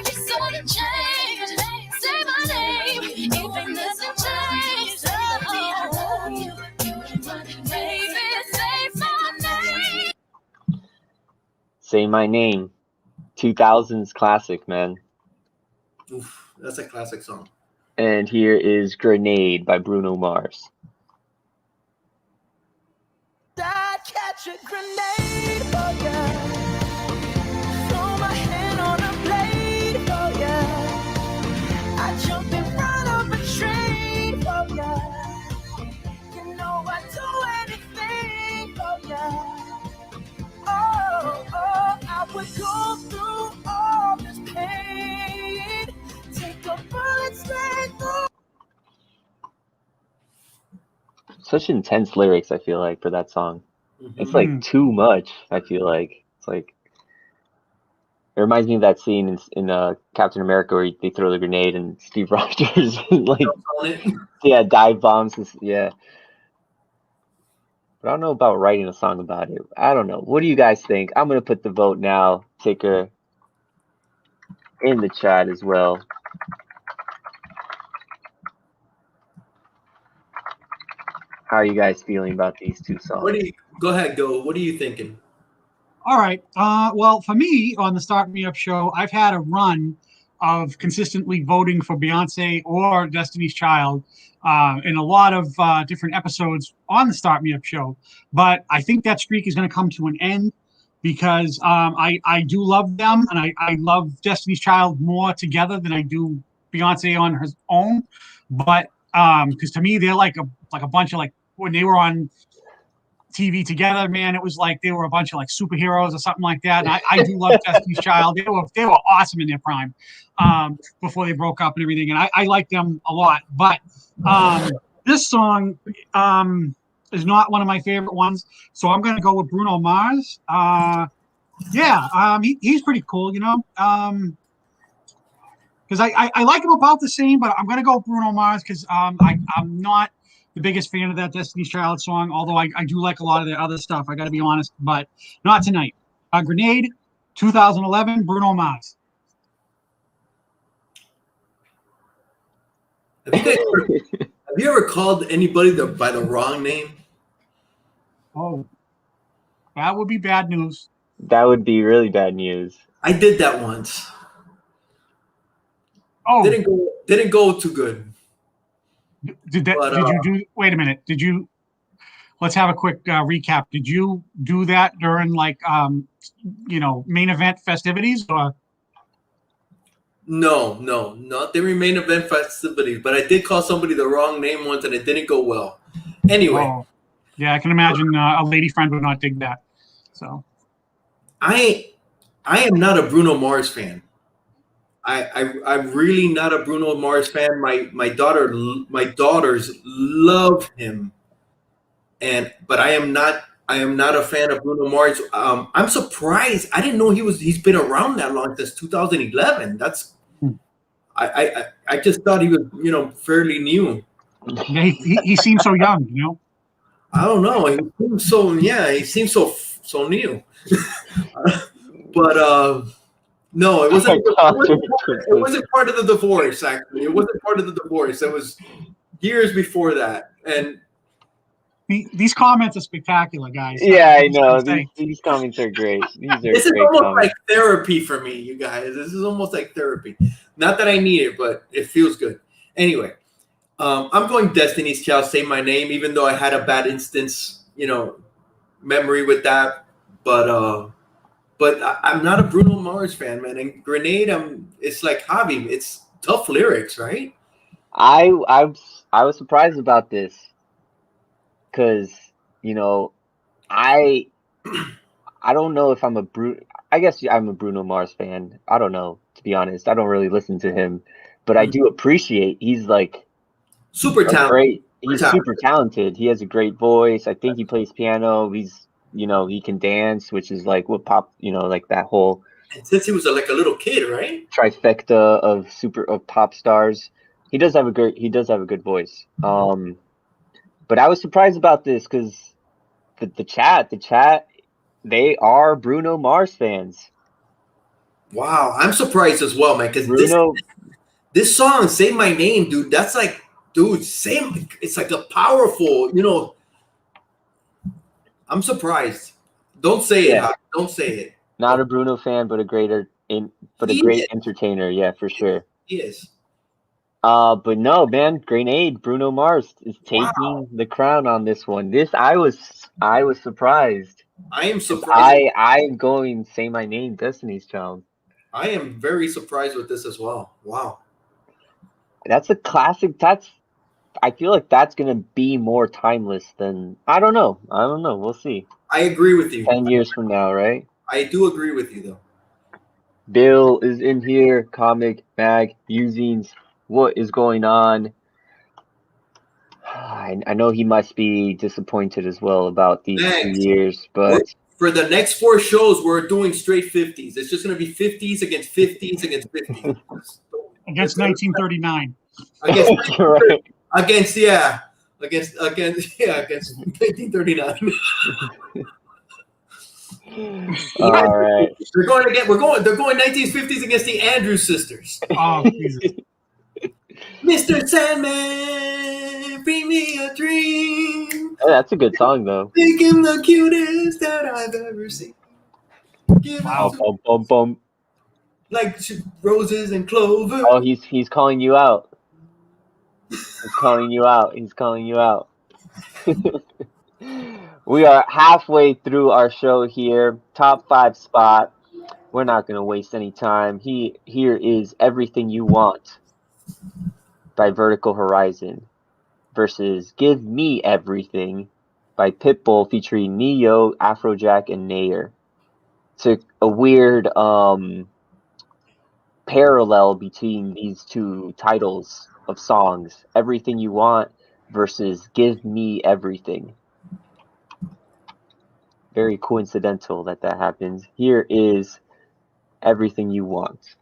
It's all the change. Say my name, even there's a change. I love you. Baby, say my name. Say My Name. 2000s classic, man. Oof, that's a classic song. And here is Grenade by Bruno Mars. I catch a grenade for ya. Throw my hand on a blade for ya. I jump in front of a train for ya. You know I'd do anything for ya. Oh, I would go through all this pain. Take a bullet straight through. Such intense lyrics, I feel like, for that song. Mm-hmm. It's like too much, I feel like. It's like It reminds me of that scene in Captain America where they throw the grenade and Steve Rogers like On it. dive bombs. Yeah. But I don't know about writing a song about it. I don't know. What do you guys think? I'm gonna put the vote now ticker in the chat as well. How are you guys feeling about these two songs? Go ahead, go. What are you thinking? All right. Well, for me on the Start Me Up show, I've had a run of consistently voting for Beyonce or Destiny's Child in a lot of different episodes on the Start Me Up show. But I think that streak is going to come to an end because I do love them, and I love Destiny's Child more together than I do Beyonce on her own. But because to me, they're like a bunch of like when they were on TV together, man, it was like they were a bunch of like superheroes or something like that. And I do love Destiny's Child. They were awesome in their prime before they broke up and everything. And I like them a lot. But this song is not one of my favorite ones. So I'm going to go with Bruno Mars. He's pretty cool, you know. Because I like him about the same, but I'm going to go with Bruno Mars because I'm not the biggest fan of that Destiny's Child song, although I do like a lot of their other stuff, I got to be honest, but not tonight. Grenade, 2011, Bruno Mars. Have you ever called anybody by the wrong name? Oh, that would be bad news. That would be really bad news. I did that once. Oh, didn't go too good. Wait a minute. Let's have a quick recap. Did you do that during like, main event festivities or? No, not during main event festivities, but I did call somebody the wrong name once and it didn't go well. Anyway. Oh, yeah, I can imagine a lady friend would not dig that. So. I am not a Bruno Mars fan. I'm really not a Bruno Mars fan. My daughters love him, but I am not a fan of Bruno Mars. I'm surprised. I didn't know he's been around that long, since 2011. That's I just thought he was fairly new. Yeah, he seems so young, you know. I don't know. He seems so new. But no, it wasn't. It wasn't part of the divorce. Actually, it wasn't part of the divorce. It was years before that. And these comments are spectacular, guys. Yeah, I know. These comments are great. This is almost like therapy for me, you guys. This is almost like therapy. Not that I need it, but it feels good. Anyway, I'm going Destiny's Child, Say My Name, even though I had a bad instance, memory with that. But I'm not a Bruno Mars fan, man. And Grenade, it's like Javi. It's tough lyrics, right? I was surprised about this because I don't know if I'm I guess I'm a Bruno Mars fan. I don't know, to be honest. I don't really listen to him, but I do appreciate he's like super talented. He's super talented. He has a great voice. I think he plays piano. He's he can dance, which is like what pop, like that whole. And since he was like a little kid, right? Trifecta of pop stars. He does have a good voice. But I was surprised about this because the chat, they are Bruno Mars fans. Wow, I'm surprised as well, man. Because this song, Say My Name, dude. That's like, it's like a powerful, I'm surprised. Don't say it. Don't say it. Not a Bruno fan, but a great entertainer. Yeah, for sure. He is. But no, man, Grenade, Bruno Mars is taking the crown on this one. I was surprised. I am surprised. I'm going Say My Name, Destiny's Child. I am very surprised with this as well. Wow. That's a classic. I feel like that's going to be more timeless than, I don't know. We'll see. I agree with you. 10 years from now, right? I do agree with you, though. Bill is in here. Comic, mag, musings. What is going on? I know he must be disappointed as well about these 2 years, but For the next 4 shows, we're doing straight 50s. It's just going to be 50s against 50s against 50s. Against 1939. Against, Right. against 1939. All right. They're going 1950s against the Andrews sisters. Oh, Jesus. Mr. Sandman, bring me a dream. Oh, that's a good song though. Make him the cutest that I've ever seen. Give Wow. him Bum, bum, bum. like roses and clover. Oh, he's calling you out. He's calling you out. He's calling you out. We are halfway through our show here. Top 5 spot. We're not going to waste any time. Here is Everything You Want by Vertical Horizon versus Give Me Everything by Pitbull featuring Neo, Afrojack, and Nair. It's a weird parallel between these two titles of songs. Everything You Want versus Give Me Everything. Very coincidental that happens. Here is Everything You Want.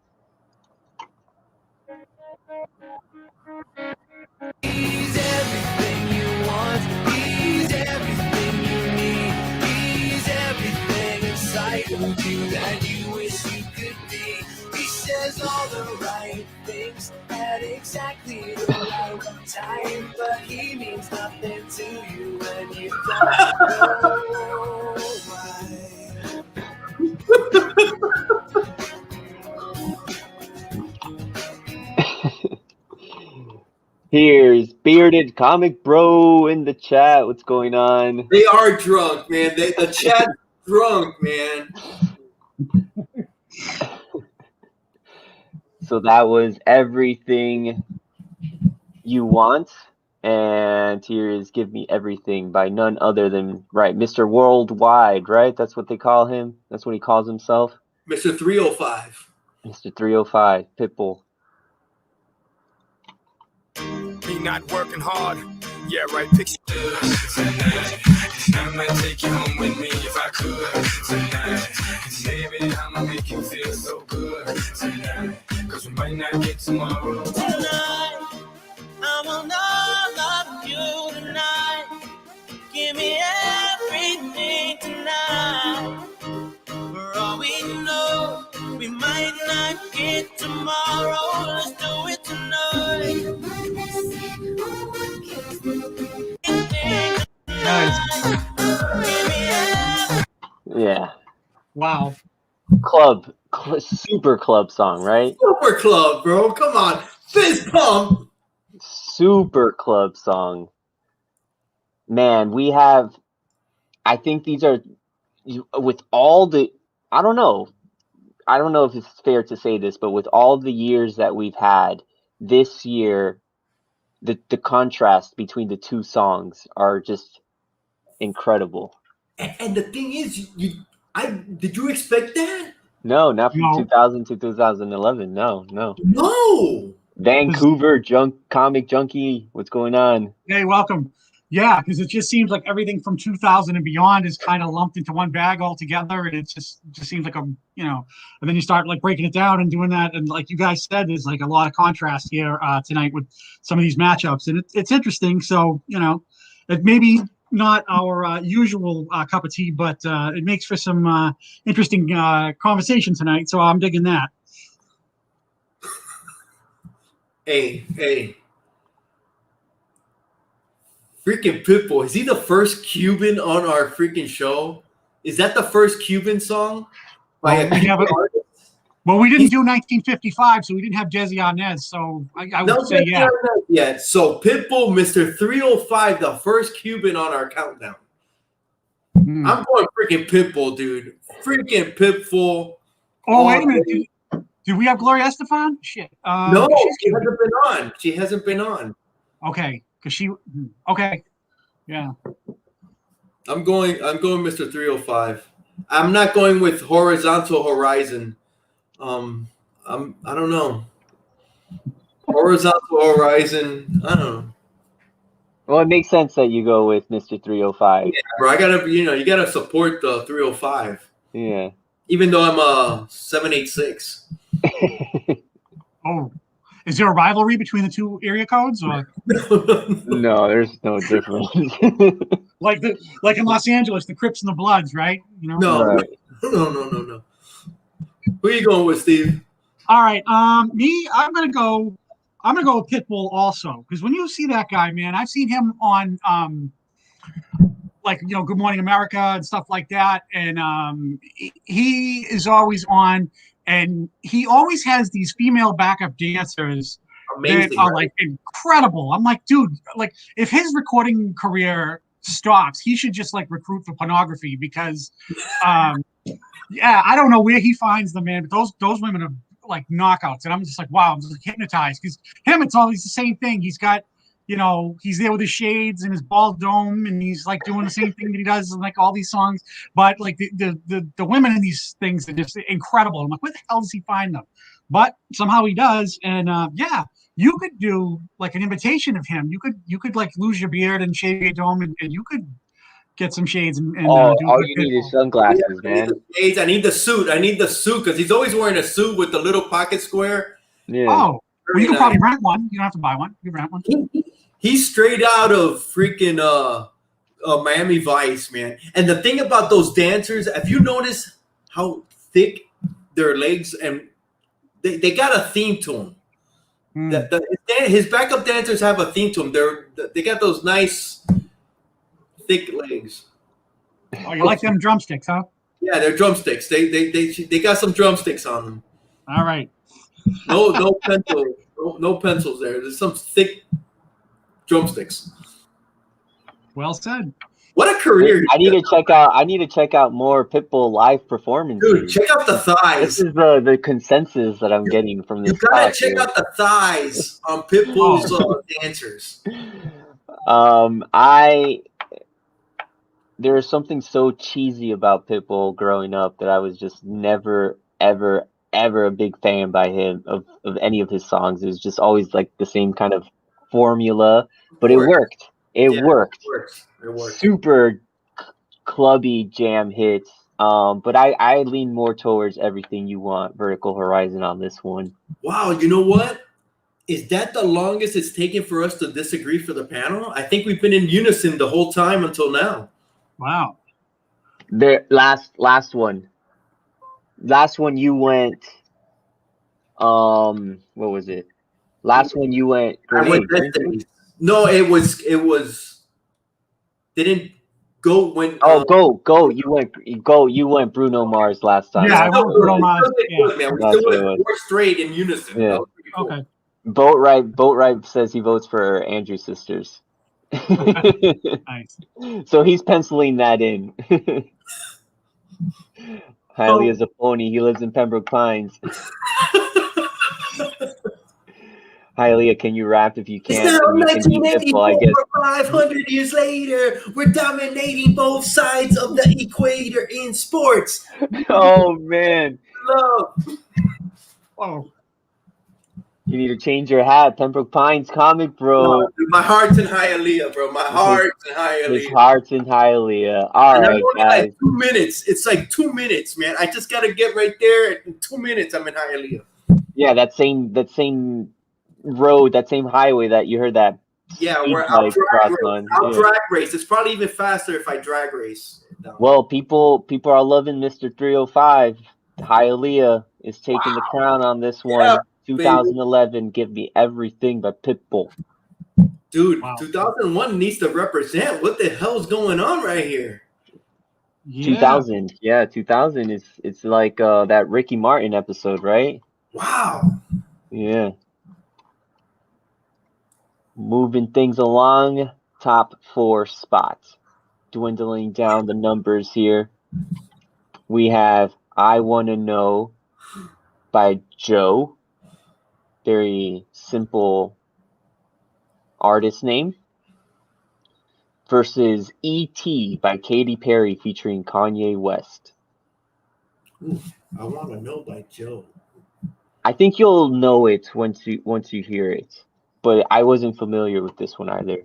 He's everything you want. He's everything you need. He's everything inside of you that you wish you could be. He says all the right things at exactly the right time, but he means nothing to you when you don't know why. Here's Bearded Comic Bro in the chat. What's going on? They are drunk, man. The chat's drunk, man. So that was Everything You Want. And here is Give Me Everything by none other than, right, Mr. Worldwide, right? That's what they call him. That's what he calls himself. Mr. 305. Mr. 305, Pitbull. Me not working hard. Yeah, right. Picture tonight. I might take you home with me if I could tonight. Baby, I'ma make you feel so good tonight. Cause we might not get tomorrow. Tonight, I will not love you tonight. Give me everything tonight. For all we know, we might not get tomorrow. Let's do it tonight. Yeah. Wow. Super club song, right? Super club, bro. Come on. Fist pump. Super club song. Man, we have, I think these are, with all the, I don't know if it's fair to say this, but with all the years that we've had, this year, the contrast between the two songs are just incredible. And the thing is, did you expect that? No, not from No. 2000 to 2011. No. No. Vancouver comic junkie, what's going on? Hey, welcome. Yeah, because it just seems like everything from 2000 and beyond is kind of lumped into one bag altogether, and it just seems like and then you start like breaking it down and doing that, and like you guys said, there's like a lot of contrast here tonight with some of these matchups, and it's interesting. So it may be not our usual cup of tea, but it makes for some interesting conversation tonight. So I'm digging that. Hey. Freaking Pitbull. Is he the first Cuban on our freaking show? Is that the first Cuban song? Well, we didn't do 1955, so we didn't have Desi Arnaz. So I would say yeah. Yeah. So Pitbull, Mr. 305, the first Cuban on our countdown. I'm going freaking Pitbull, dude. Freaking Pitbull. Oh, wait a minute. Did we have Gloria Estefan? Shit. No, she hasn't been on. She hasn't been on. Okay. Okay. Yeah. I'm going Mr. 305. I'm not going with Horizontal Horizon. I don't know. Horizontal Horizon. I don't know. Well, it makes sense that you go with Mr. 305. Yeah, bro, I gotta, you gotta support the 305. Yeah. Even though I'm a 786. Oh, is there a rivalry between the two area codes, or No, there's no difference. like in Los Angeles, the Crips and the Bloods, right? No, Right. no. Who are you going with, Steve? All right. Me, I'm gonna go with Pitbull also, because when you see that guy, man, I've seen him on Good Morning America and stuff like that, and he is always on, and he always has these female backup dancers Amazing, that are right? like incredible. I'm like, dude, like if his recording career stops, he should just like recruit for pornography, because yeah, I don't know where he finds them, man, but those women are like knockouts, and I'm just like, wow, I'm just like hypnotized, because him, it's always the same thing. He's got, he's there with his shades and his bald dome, and he's like doing the same thing that he does in like all these songs, but like the women in these things are just incredible. I'm like, where the hell does he find them? But somehow he does, and yeah, you could do like an imitation of him. You could like lose your beard and shave your dome, and you could get some shades and do all good you need is Pitbull. sunglasses, I need man. the shades. I need the suit because he's always wearing a suit with the little pocket square. Yeah. Oh, well, you can Very probably nice. rent one. You don't have to buy one. You rent one. He's straight out of freaking Miami Vice, man. And the thing about those dancers, have you noticed how thick their legs, and they got a theme to them. His backup dancers have a theme to them. They got those nice thick legs. Oh, you like them drumsticks, huh? Yeah, they're drumsticks. They got some drumsticks on them. All right. No pencils. No pencils there. There's some thick drumsticks. Well said. What a career! I need to check out more Pitbull live performances. Dude, check out the thighs. This is the consensus that I'm getting from this. You gotta talk check here. out the thighs on Pitbull's dancers. There was something so cheesy about Pitbull growing up that I was just never, ever, ever a big fan by him of any of his songs. It was just always like the same kind of formula, but it worked. It worked. It worked. Super clubby jam hits. But I lean more towards Everything You Want, Vertical Horizon on this one. Wow, you know what? Is that the longest it's taken for us to disagree for the panel? I think we've been in unison the whole time until now. Wow. The last one you went. What was it? Last one you went. I went Grenade. Destiny. No, it was. Didn't go when. Go. You went Bruno Mars last time. Yeah, I went Bruno Mars. Man. We That's still what it went was. 4 straight in unison. Yeah. That was pretty cool. Okay. Boatwright says he votes for Andrew Sisters. Nice. So he's penciling that in. Highly is a pony. He lives in Pembroke Pines. Hialeah, can you rap? If you It's can't, now then you can be Pitbull, I 1984, guess. 500 years later, we're dominating both sides of the equator in sports. Oh man, Love. Oh, you need to change your hat. Pembroke Pines comic, bro. Dude, my heart's in Hialeah, bro. My heart's in His Hialeah. heart's in Hialeah. All And I'm right, only guys. like 2 minutes. It's like 2 minutes, man. I just gotta get right there. In 2 minutes, I'm in Hialeah. Yeah, that same road, that same highway that you heard that. Yeah, speed we're out bike drag cross race. on. I'll Yeah. drag race. It's probably even faster if I drag race. No. Well, people are loving Mr. 305. Hialeah is taking the crown on this one. Yeah, 2011, Give Me Everything by Pitbull. Dude, Wow. 2001 needs to represent. What the hell's going on right here? yeah. 2000, yeah, 2000 is it's like that Ricky Martin episode, right? Wow. Yeah. Moving things along, top 4 spots. Dwindling down the numbers here. We have I Wanna Know by Joe. Very simple artist name. Versus E.T. by Katy Perry featuring Kanye West. Ooh, I want to know by Joe. I think you'll know it once you hear it, but I wasn't familiar with this one either.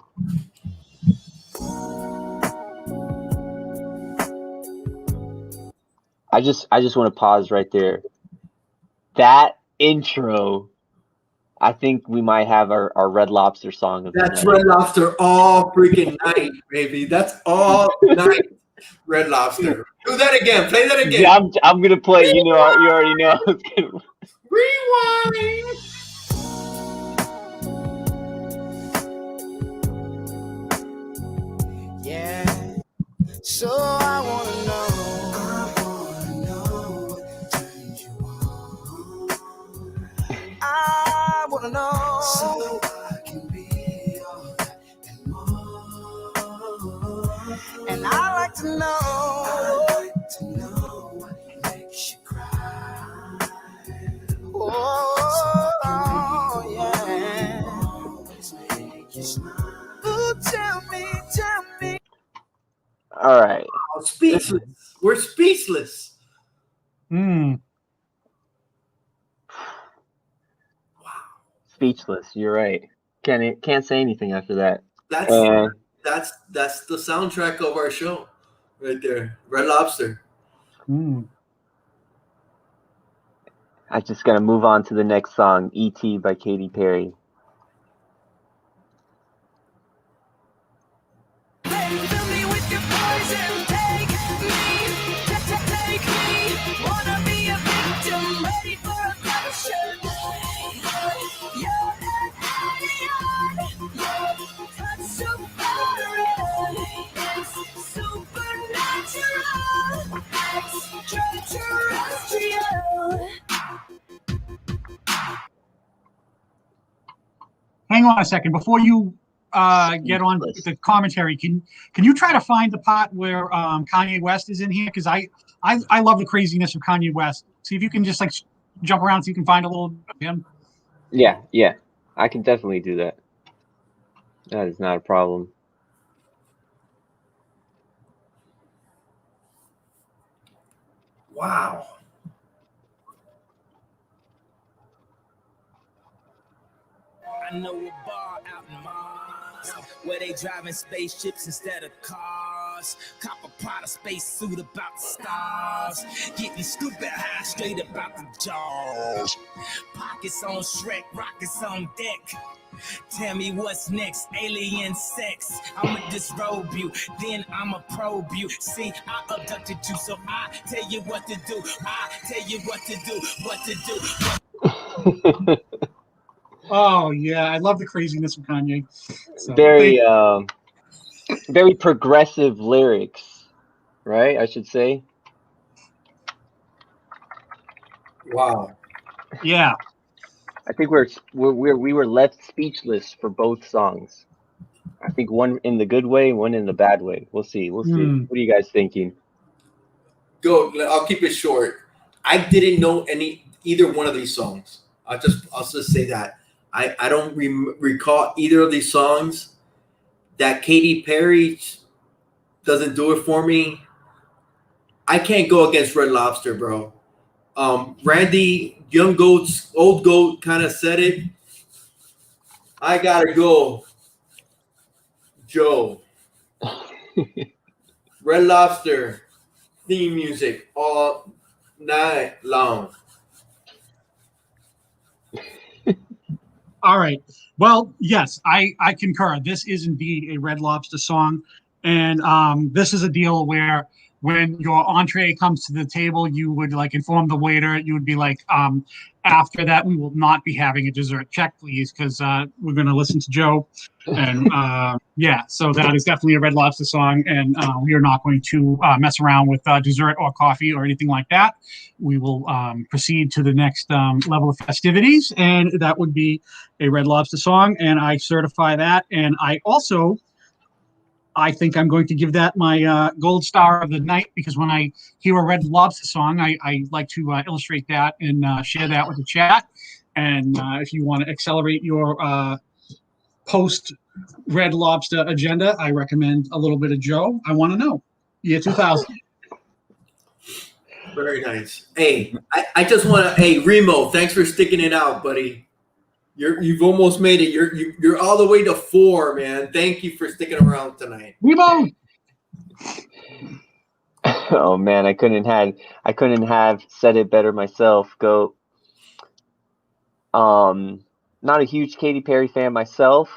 I just want to pause right there. That intro, I think we might have our Red Lobster song of the That's night. Red Lobster all freaking night, baby. That's all night. Red Lobster. Do that again. Play that again. Yeah, I'm gonna play. You know, you already know. Rewind. Yeah. So I wanna know what turns you on. I wanna know so I can be all that and more. And I like to know what makes you cry. Oh yeah. Always make you smile. Ooh, tell me. All right. Oh, speechless. We're speechless. Mm. Speechless. You're right. Can't say anything after that. That's the soundtrack of our show, right there. Red Lobster. Mm. I just gotta move on to the next song, "E.T." by Katy Perry. Hang on a second before you get on with the commentary. Can you try to find the part where Kanye West is in here? Because I love the craziness of Kanye West. See if you can just like jump around so you can find a little of him. Yeah, I can definitely do that. That is not a problem. Wow. I know a bar out in Mars where they driving spaceships instead of cars. Cop a Prada space suit about the stars. Getting stupid high straight about the jaws. Pockets on Shrek, rockets on deck. Tell me what's next, alien sex. I'ma disrobe you, then I'ma probe you. See, I abducted you, so I tell you what to do. I tell you what to do. Oh yeah, I love the craziness of Kanye. So, very progressive lyrics, right? I should say. Wow. Yeah. I think we were left speechless for both songs. I think one in the good way, one in the bad way. We'll see. What are you guys thinking? Go. I'll keep it short. I didn't know either one of these songs. I'll just say that. I don't recall either of these songs. That Katy Perry doesn't do it for me. I can't go against Red Lobster, bro. Randy, Young Goat's Old Goat kind of said it. I gotta go, Joe. Red Lobster theme music all night long. All right. Well, yes, I concur. This is indeed a Red Lobster song. And this is a deal where when your entree comes to the table, you would like inform the waiter. You would be like, after that, we will not be having a dessert. Check, please, because we're going to listen to Joe. And yeah, so that is definitely a Red Lobster song. And we are not going to mess around with dessert or coffee or anything like that. We will proceed to the next level of festivities. And that would be a Red Lobster song. And I certify that. And I think I'm going to give that my gold star of the night, because when I hear a Red Lobster song, I like to illustrate that and share that with the chat. And if you want to accelerate your post Red Lobster agenda, I recommend a little bit of Joe. I Want to Know, year 2000. Very nice. Hey, I just want to. Hey, Remo, thanks for sticking it out, buddy. You've almost made it. You're all the way to 4, man. Thank you for sticking around tonight. Remo. Oh man, I couldn't have said it better myself. Go. Not a huge Katy Perry fan myself,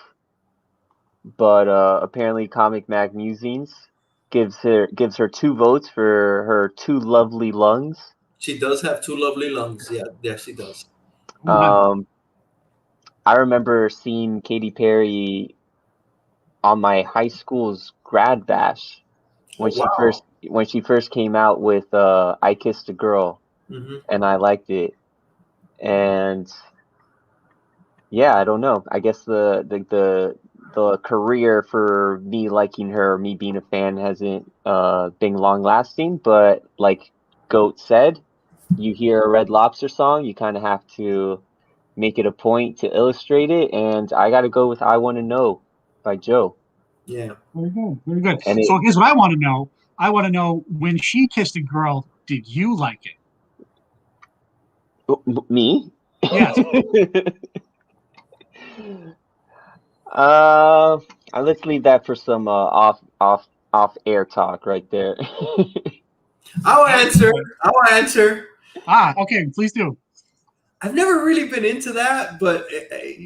but apparently Comic Mag Musings gives her 2 votes for her 2 lovely lungs. She does have 2 lovely lungs. Yeah, she does. I remember seeing Katy Perry on my high school's grad bash when she first came out with I Kissed a Girl, and I liked it. And yeah, I don't know. I guess the career for me liking her, me being a fan, hasn't been long lasting. But like Goat said, you hear a Red Lobster song, you kind of have to make it a point to illustrate it, and I got to go with "I Want to Know" by Joe. Yeah. Very good. Very good. And So here's what I want to know. I want to know, when she kissed a girl, did you like it? Me? Yes. Let's leave that for some off air talk right there. I'll answer. Okay, please do. I've never really been into that, but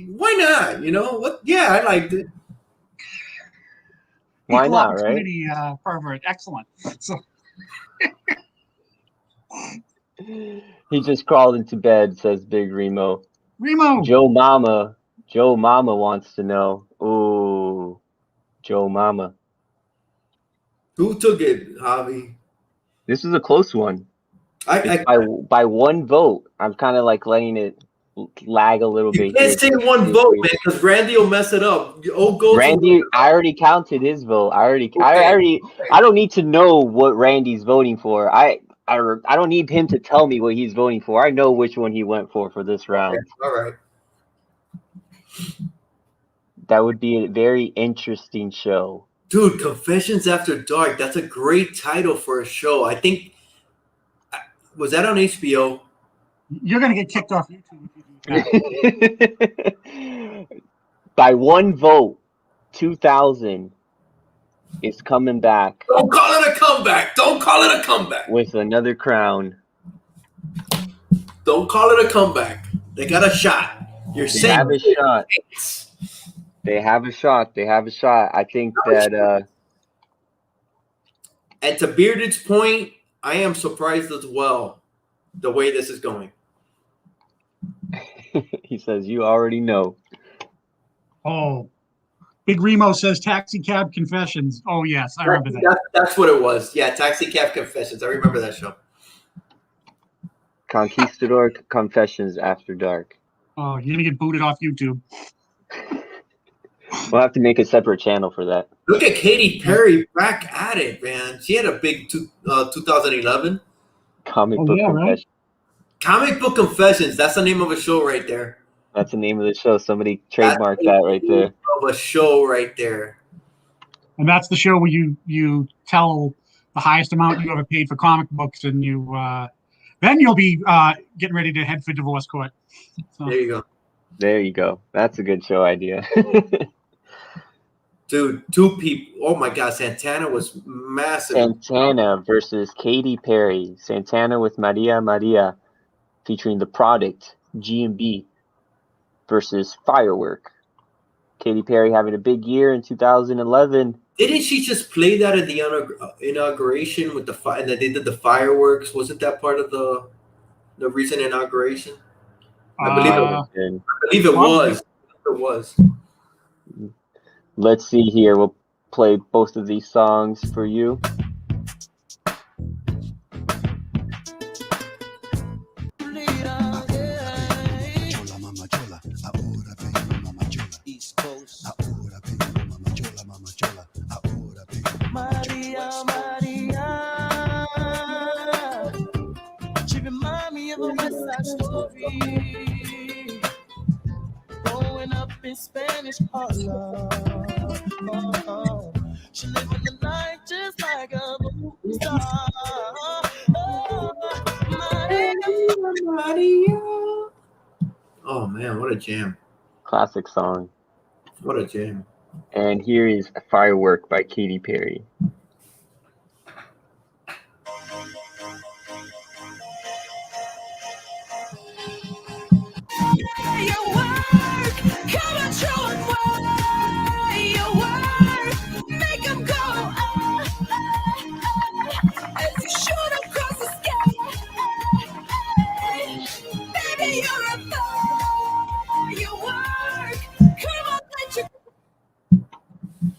why not? You know what? Yeah, I liked it. Why Equal not, right? opportunity pervert. Excellent. So he just crawled into bed, says Big Remo. Joe Mama wants to know. Ooh, Joe Mama. Who took it, Javi? This is a close one. By 1 vote. I'm kind of like letting it lag a little bit. You can't say 1 vote, man, because Randy will mess it up. Randy, I already counted his vote. I don't need to know what Randy's voting for. I don't need him to tell me what he's voting for. I know which one he went for this round. Okay. All right. That would be a very interesting show. Dude, Confessions After Dark. That's a great title for a show. I think. Was that on HBO? You're going to get kicked off YouTube if you do that. By 1 vote, 2000 is coming back. Don't call it a comeback. Don't call it a comeback. With another crown. Don't call it a comeback. They got a shot. You're saying they have a shot. They have a shot. They have a shot. I think that. And to Bearded's point, I am surprised as well the way this is going. He says, "You already know." Oh, Big Remo says Taxi Cab Confessions. Oh yes, I remember that. That's what it was. Yeah, Taxi Cab Confessions. I remember that show. Conquistadorks Confessions After Dark. Oh, you're gonna get booted off YouTube. We'll have to make a separate channel for that. Look at Katy Perry back at it, man. She had a big 2011 Comic Book Confessions. Right? Comic Book Confessions. That's the name of a show right there. That's the name of the show. Somebody trademarked that right there. Of a show right there. And that's the show where you tell the highest amount you ever paid for comic books, and you then you'll be getting ready to head for divorce court. So. There you go. There you go. That's a good show idea. Dude, 2 people. Oh my God, Santana was massive. Santana versus Katy Perry. Santana with Maria Maria, featuring The Product, G&B, versus Firework. Katy Perry having a big year in 2011. Didn't she just play that at the inauguration with the and then they did the fireworks? Wasn't that part of the recent inauguration? I believe it was. It was. Let's see here. We'll play both of these songs for you. East Coast. Maria, Maria. She remind me of a West Side Story. Growing up in Spanish Harlem. She living the life just like a movie star. Maria. Oh man, what a jam. Classic song. What a jam. And here is Firework by Katy Perry.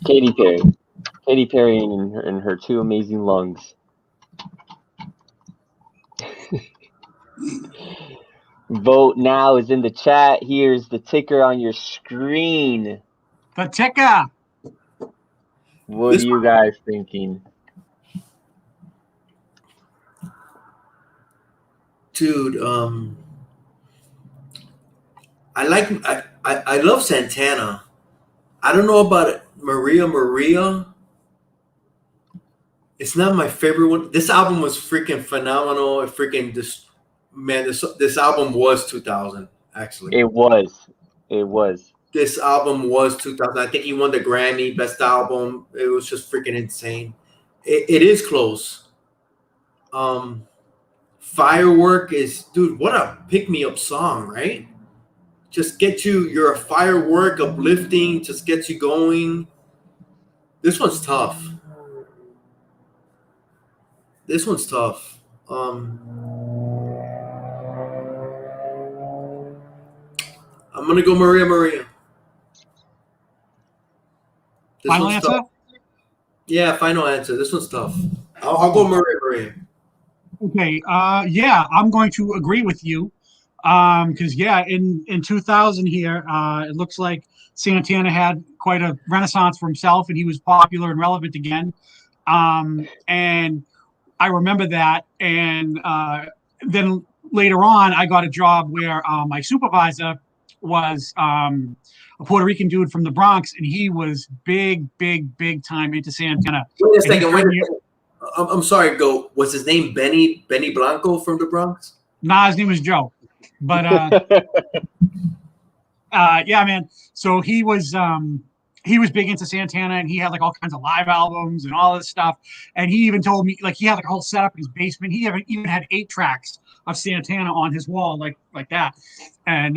Katy Perry. Katy Perry and her two amazing lungs. Vote now is in the chat. Here's the ticker on your screen. The ticker. What are you guys thinking? Dude, I love Santana. I don't know about Maria. It's not my favorite one. This album was freaking phenomenal. This album was 2000 actually. It was. This album was 2000. I think he won the Grammy Best Album. It was just freaking insane. It is close. Firework is, dude, what a pick-me-up song, right? Just get you, you're a firework, uplifting, just gets you going. This one's tough. I'm gonna go Maria. Final answer? Tough. Yeah, final answer. This one's tough. I'll go Maria. Okay. Yeah, I'm going to agree with you. Because in 2000 here, it looks like Santana had quite a renaissance for himself, and he was popular and relevant again. And I remember that. And then later on, I got a job where my supervisor was a Puerto Rican dude from the Bronx, and he was big time into Santana. Wait a second. I'm sorry, Go. Was his name Benny Blanco from the Bronx? Nah, his name was Joe. But yeah, man. So he was big into Santana, and he had like all kinds of live albums and all this stuff. And he even told me, like, he had like a whole setup in his basement. He even had 8 tracks of Santana on his wall, like that. And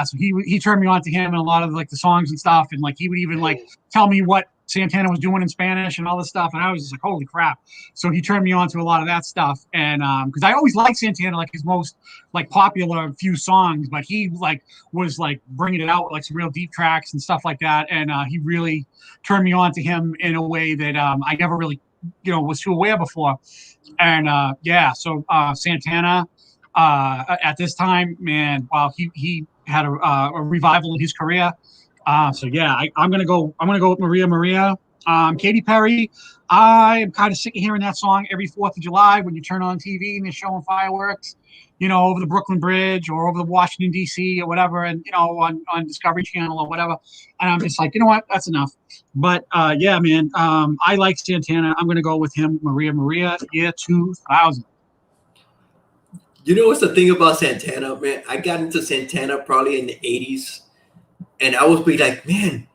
so he turned me on to him and a lot of like the songs and stuff. And like he would even like tell me what Santana was doing in Spanish and all this stuff, and I was just like, holy crap. So he turned me on to a lot of that stuff. And because I always liked Santana, like his most like popular few songs, but he like was like bringing it out with like some real deep tracks and stuff like that. And he really turned me on to him in a way that I never really was too aware before. And so Santana at this time, man, wow, he had a revival in his career. So yeah, I'm gonna go with Maria. Katy Perry, I am kind of sick of hearing that song every 4th of July when you turn on TV and they're showing fireworks, over the Brooklyn Bridge or over the Washington D.C. or whatever, and on Discovery Channel or whatever. And I'm just like, you know what, that's enough. But yeah, man, I like Santana. I'm gonna go with him, Maria, year 2000. You know what's the thing about Santana, man? I got into Santana probably in the 80s. And I would be like, man,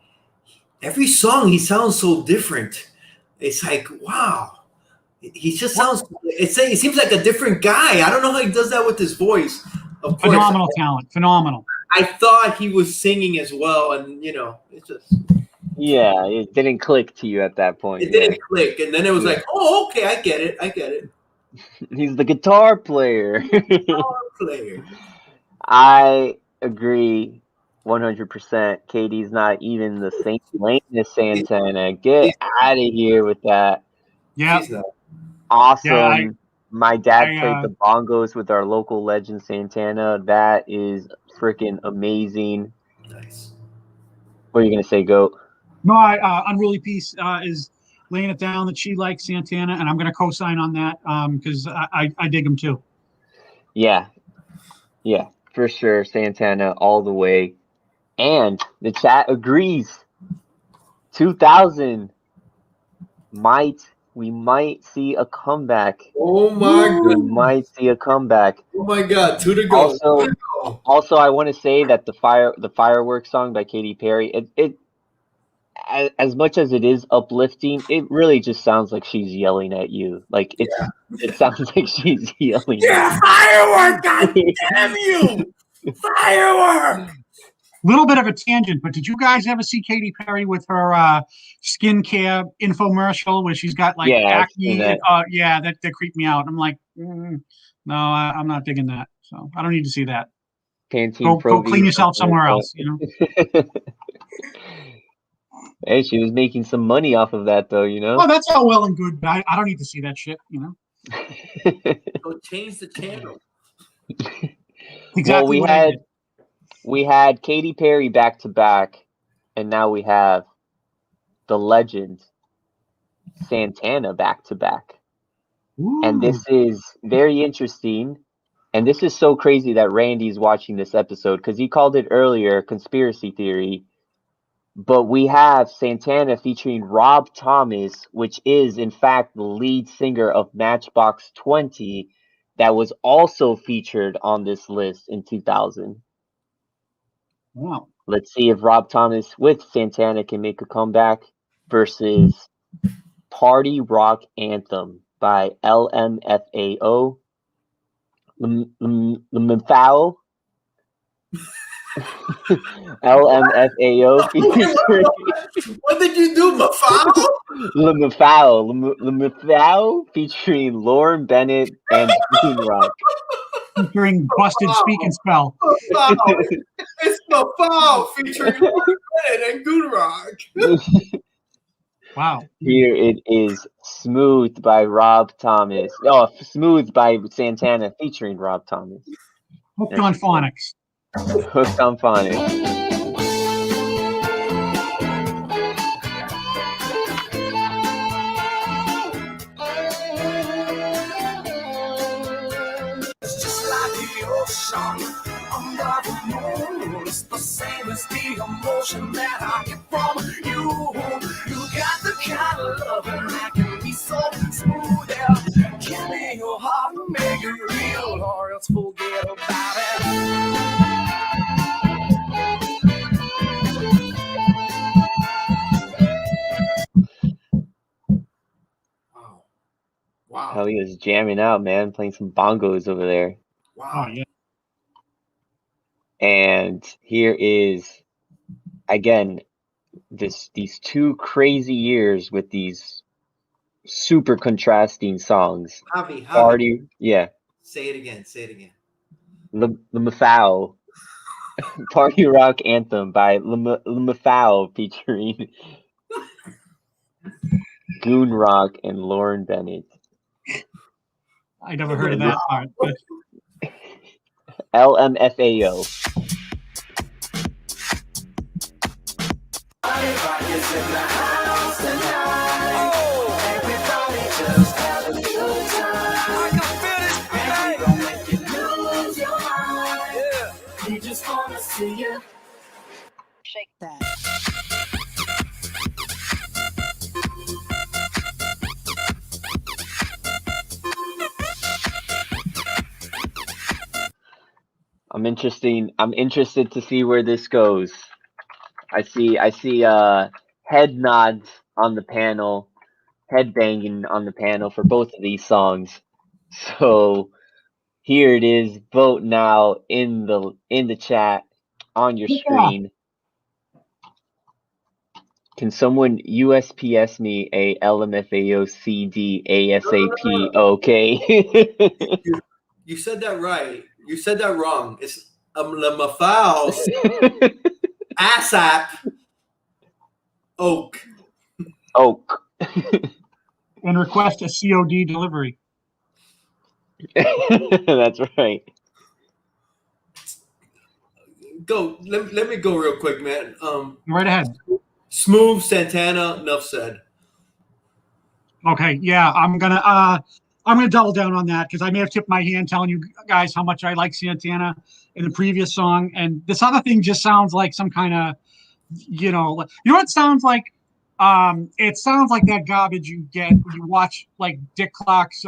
every song he sounds so different. It's like, wow. He just sounds, it seems like a different guy. I don't know how he does that with his voice. Of course. Phenomenal talent. Phenomenal. I thought he was singing as well. And, it's just. Yeah, it didn't click to you at that point. It didn't click. And then it was like, oh, okay, I get it. He's the guitar player. I agree 100%. Katie's not even the same lane as Santana. Get out of here with that. Yeah. Awesome. Yeah, my dad played the bongos with our local legend Santana. That is freaking amazing. Nice. What are you going to say, Goat? No, Unruly Peace is laying it down that she likes Santana, and I'm going to co-sign on that because I dig him too. Yeah, for sure. Santana all the way. And the chat agrees. 2000 we might see a comeback. Oh my God. We might see a comeback. Oh my God, 2 to go. Also, I want to say that the fireworks song by Katy Perry, it as much as it is uplifting, it really just sounds like she's yelling at you. Like it sounds like she's yelling. Yeah, firework! God damn you! Firework! Little bit of a tangent, but did you guys ever see Katy Perry with her skincare infomercial where she's got like acne? That creeped me out. I'm like, no, I'm not digging that. So I don't need to see that. Pantene go clean yourself somewhere else. Hey, she was making some money off of that, though, you know? Well, that's all well and good, but I don't need to see that shit, you know? So change the channel. Exactly Well, what I did. we had Katy Perry back to back, and now we have the legend Santana back to back. And Ooh. this is very interesting. And this is so crazy that Randy's watching this episode because he called it earlier conspiracy theory. But we have Santana featuring Rob Thomas, which is in fact the lead singer of Matchbox 20, that was also featured on this list in 2000. Wow. Let's see if Rob Thomas with Santana can make a comeback versus Party Rock Anthem by LMFAO. LMFAO. LMFAO featuring What did you do, Mafao? LMFAO featuring Lauren Bennett and GoonRock. Featuring Busted Speak and Spell. Mafao. It's Mafao featuring Lauren Bennett and GoonRock. Wow. Here it is, Smooth by Rob Thomas. Oh, Smooth by Santana featuring Rob Thomas. Hooked on phonics. Hooked on phonics. It's just like the ocean under the moon. It's the same as the emotion that I get from you. You got the kind of loving that can be so smooth. Yeah. Give me your heart and make it real, or else forget about it. Wow. Wow. Hell, he was jamming out, man, playing some bongos over there. Wow. Oh, yeah. And here is, again, these two crazy years with these super contrasting songs. Javi, Party, yeah. say it again. Say it again. LMFAO. Party Rock Anthem by LMFAO featuring GoonRock and Lauren Bennett. I never heard of that part. But LMFAO. Shake that. I'm interested to see where this goes. I see head nods on the panel, head banging on the panel for both of these songs. So here it is. Vote now in the chat on your screen. Can someone USPS me a LMFAO CD ASAP? Okay. You said that right. You said that wrong. It's Mafao ASAP Oak. Oak. and request a COD delivery. That's right. Go. Let me go real quick, man. Right ahead. Smooth Santana. Enough said. Okay, yeah, I'm gonna double down on that because I may have tipped my hand telling you guys how much I like Santana in the previous song, and this other thing just sounds like some kind of, you know what it sounds like? It sounds like that garbage you get when you watch like Dick Clark's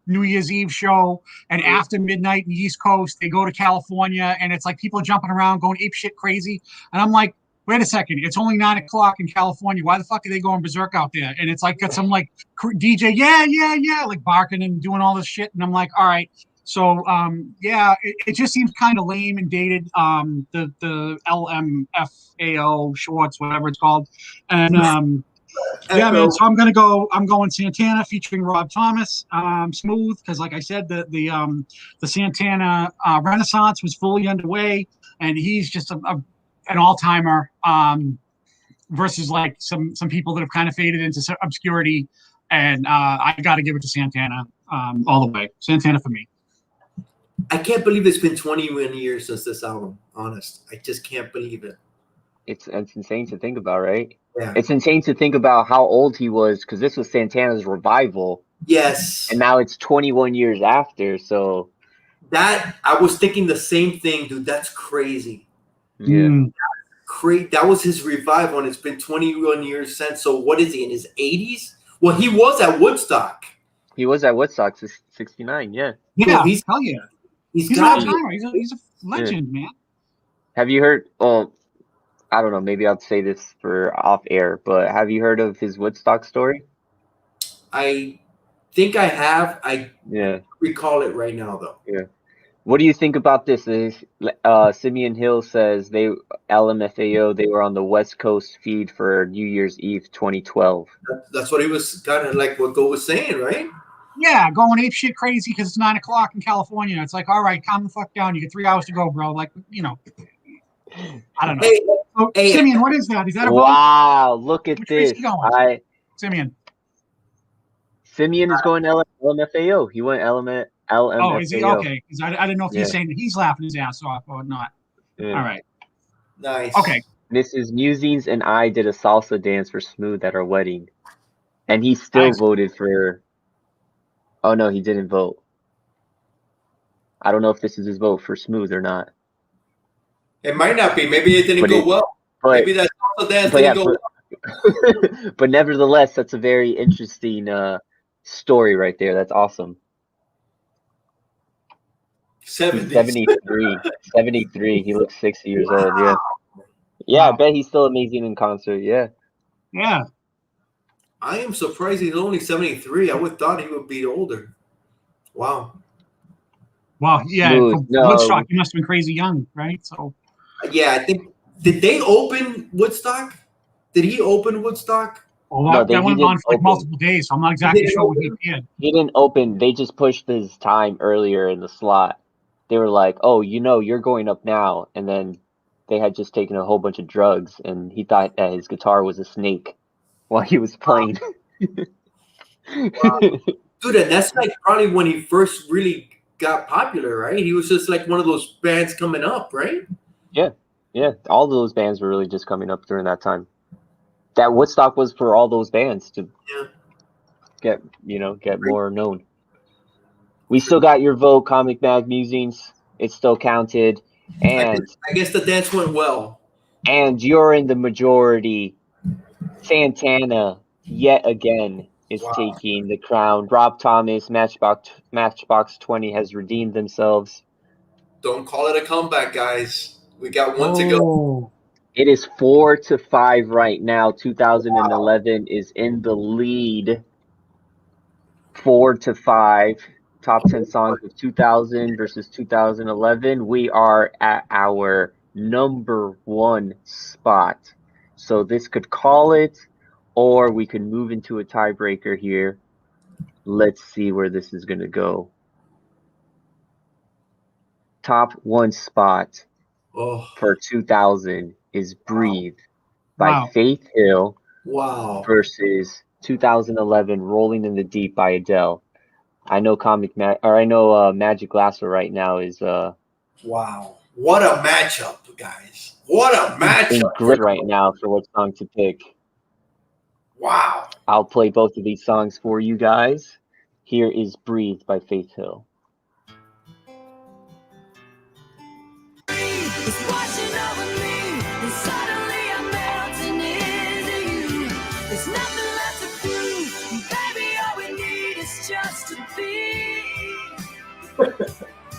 New Year's Eve show, and after midnight in the East Coast, they go to California, and it's like people jumping around, going ape shit crazy, and I'm like, wait a second, it's only 9 o'clock in California. Why the fuck are they going berserk out there? And it's like got some like DJ, yeah, like barking and doing all this shit. And I'm like, all right. So yeah, it just seems kind of lame and dated. The LMFAO shorts, whatever it's called. And yeah, man. So I'm going Santana featuring Rob Thomas. Smooth, because like I said, the Santana Renaissance was fully underway, and he's just an all-timer. versus like some people that have kind of faded into obscurity. And I got to give it to Santana all the way. Santana for me. I can't believe it's been 21 years since this album. Honest, I just can't believe it. It's insane to think about, right? Yeah. It's insane to think about how old he was, because this was Santana's revival. Yes. And now it's 21 years after, so. That, I was thinking the same thing, dude. That's crazy. Yeah. That was his revival, and it's been 21 years since. So what is he, in his 80s? Well, he was at Woodstock. He was at Woodstock, 69, yeah. Yeah, So he's, hell yeah. He's an got all-timer. He's a legend, man. Have you heard, well, I don't know, maybe I'll say this for off air, but have you heard of his Woodstock story? I think I have. I Yeah. recall it right now, though. Yeah. What do you think about this? Simeon Hill says LMFAO, they were on the West Coast feed for New Year's Eve 2012. That's what he was kind of like what Go was saying, right? Yeah, going ape shit crazy because it's 9 o'clock in California. It's like, all right, calm the fuck down. You get 3 hours to go, bro. Like, you know, I don't know. Hey, Simeon, what is that? Is that a vote? Wow, look at Which this. way is he going? Simeon. Simeon is going LMFAO. He went LMFAO. Oh, is he? Okay. Because I didn't know if he's saying that he's laughing his ass off or not. Yeah. All right. Nice. Okay. Mrs. Musings and I did a salsa dance for Smooth at our wedding. And he still voted for... Oh, no, he didn't vote. I don't know if this is his vote for Smooth or not. It might not be. Maybe it didn't go well. Maybe that salsa dance didn't go well. But nevertheless, that's a very interesting story right there. That's awesome. 73. 73. He looks 60 years old. Yeah. Yeah, I bet he's still amazing in concert. Yeah. Yeah. I am surprised he's only 73. I would have thought he would be older. Wow. Well, yeah. Smooth. No. Woodstock, he must have been crazy young, right? So. Yeah, I think. Did they open Woodstock? Did he open Woodstock? Well, that went on for like multiple days, so I'm not exactly sure what he did. He didn't open. They just pushed his time earlier in the slot. They were like, oh, you know, you're going up now. And then they had just taken a whole bunch of drugs, and he thought that his guitar was a snake while he was playing. Wow. Dude, and that's like probably when he first really got popular, right? He was just like one of those bands coming up, right? Yeah. Yeah. All those bands were really just coming up during that time. That Woodstock was for all those bands to get more known. We still got your vote, Comic Mag Musings. It's still counted. And I guess the dance went well. And you're in the majority. Santana, yet again, is taking the crown. Rob Thomas, Matchbox 20 has redeemed themselves. Don't call it a comeback, guys. We got one to go. It is 4-5 right now. 2011 is in the lead. 4-5. Top 10 songs of 2000 versus 2011. We are at our number 1 spot. So this could call it, or we could move into a tiebreaker here. Let's see where this is going to go. Top 1 spot for 2000 is Breathe by Faith Hill versus 2011 Rolling in the Deep by Adele. I know Magic Lasso right now is wow. What a matchup, guys. What a matchup. Great right now for what song to pick. Wow. I'll play both of these songs for you guys. Here is Breathe by Faith Hill. It's washing over me, and suddenly I'm melting into you. There's nothing left to prove, baby, all we need is just to be.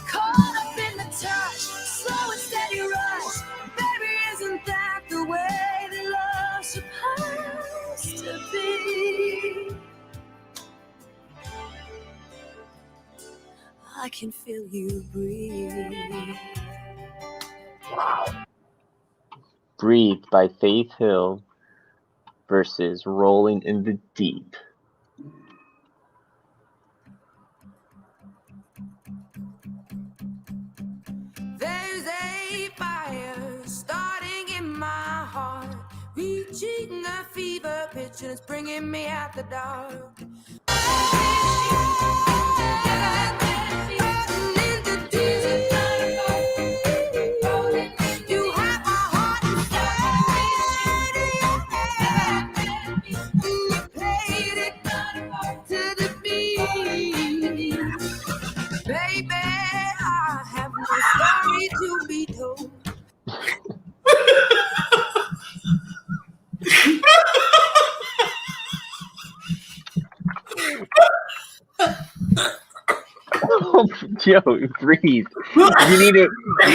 Caught up in the touch, slow and steady rush. Baby, isn't that the way that love's supposed to be? I can feel you breathe. Wow. Breathe by Faith Hill versus Rolling in the Deep. There's a fire starting in my heart, reaching and it's bringing me out the dark. You have my heart inside. You played it to the beat. Baby, I have no story to be told. Joe, breathe. You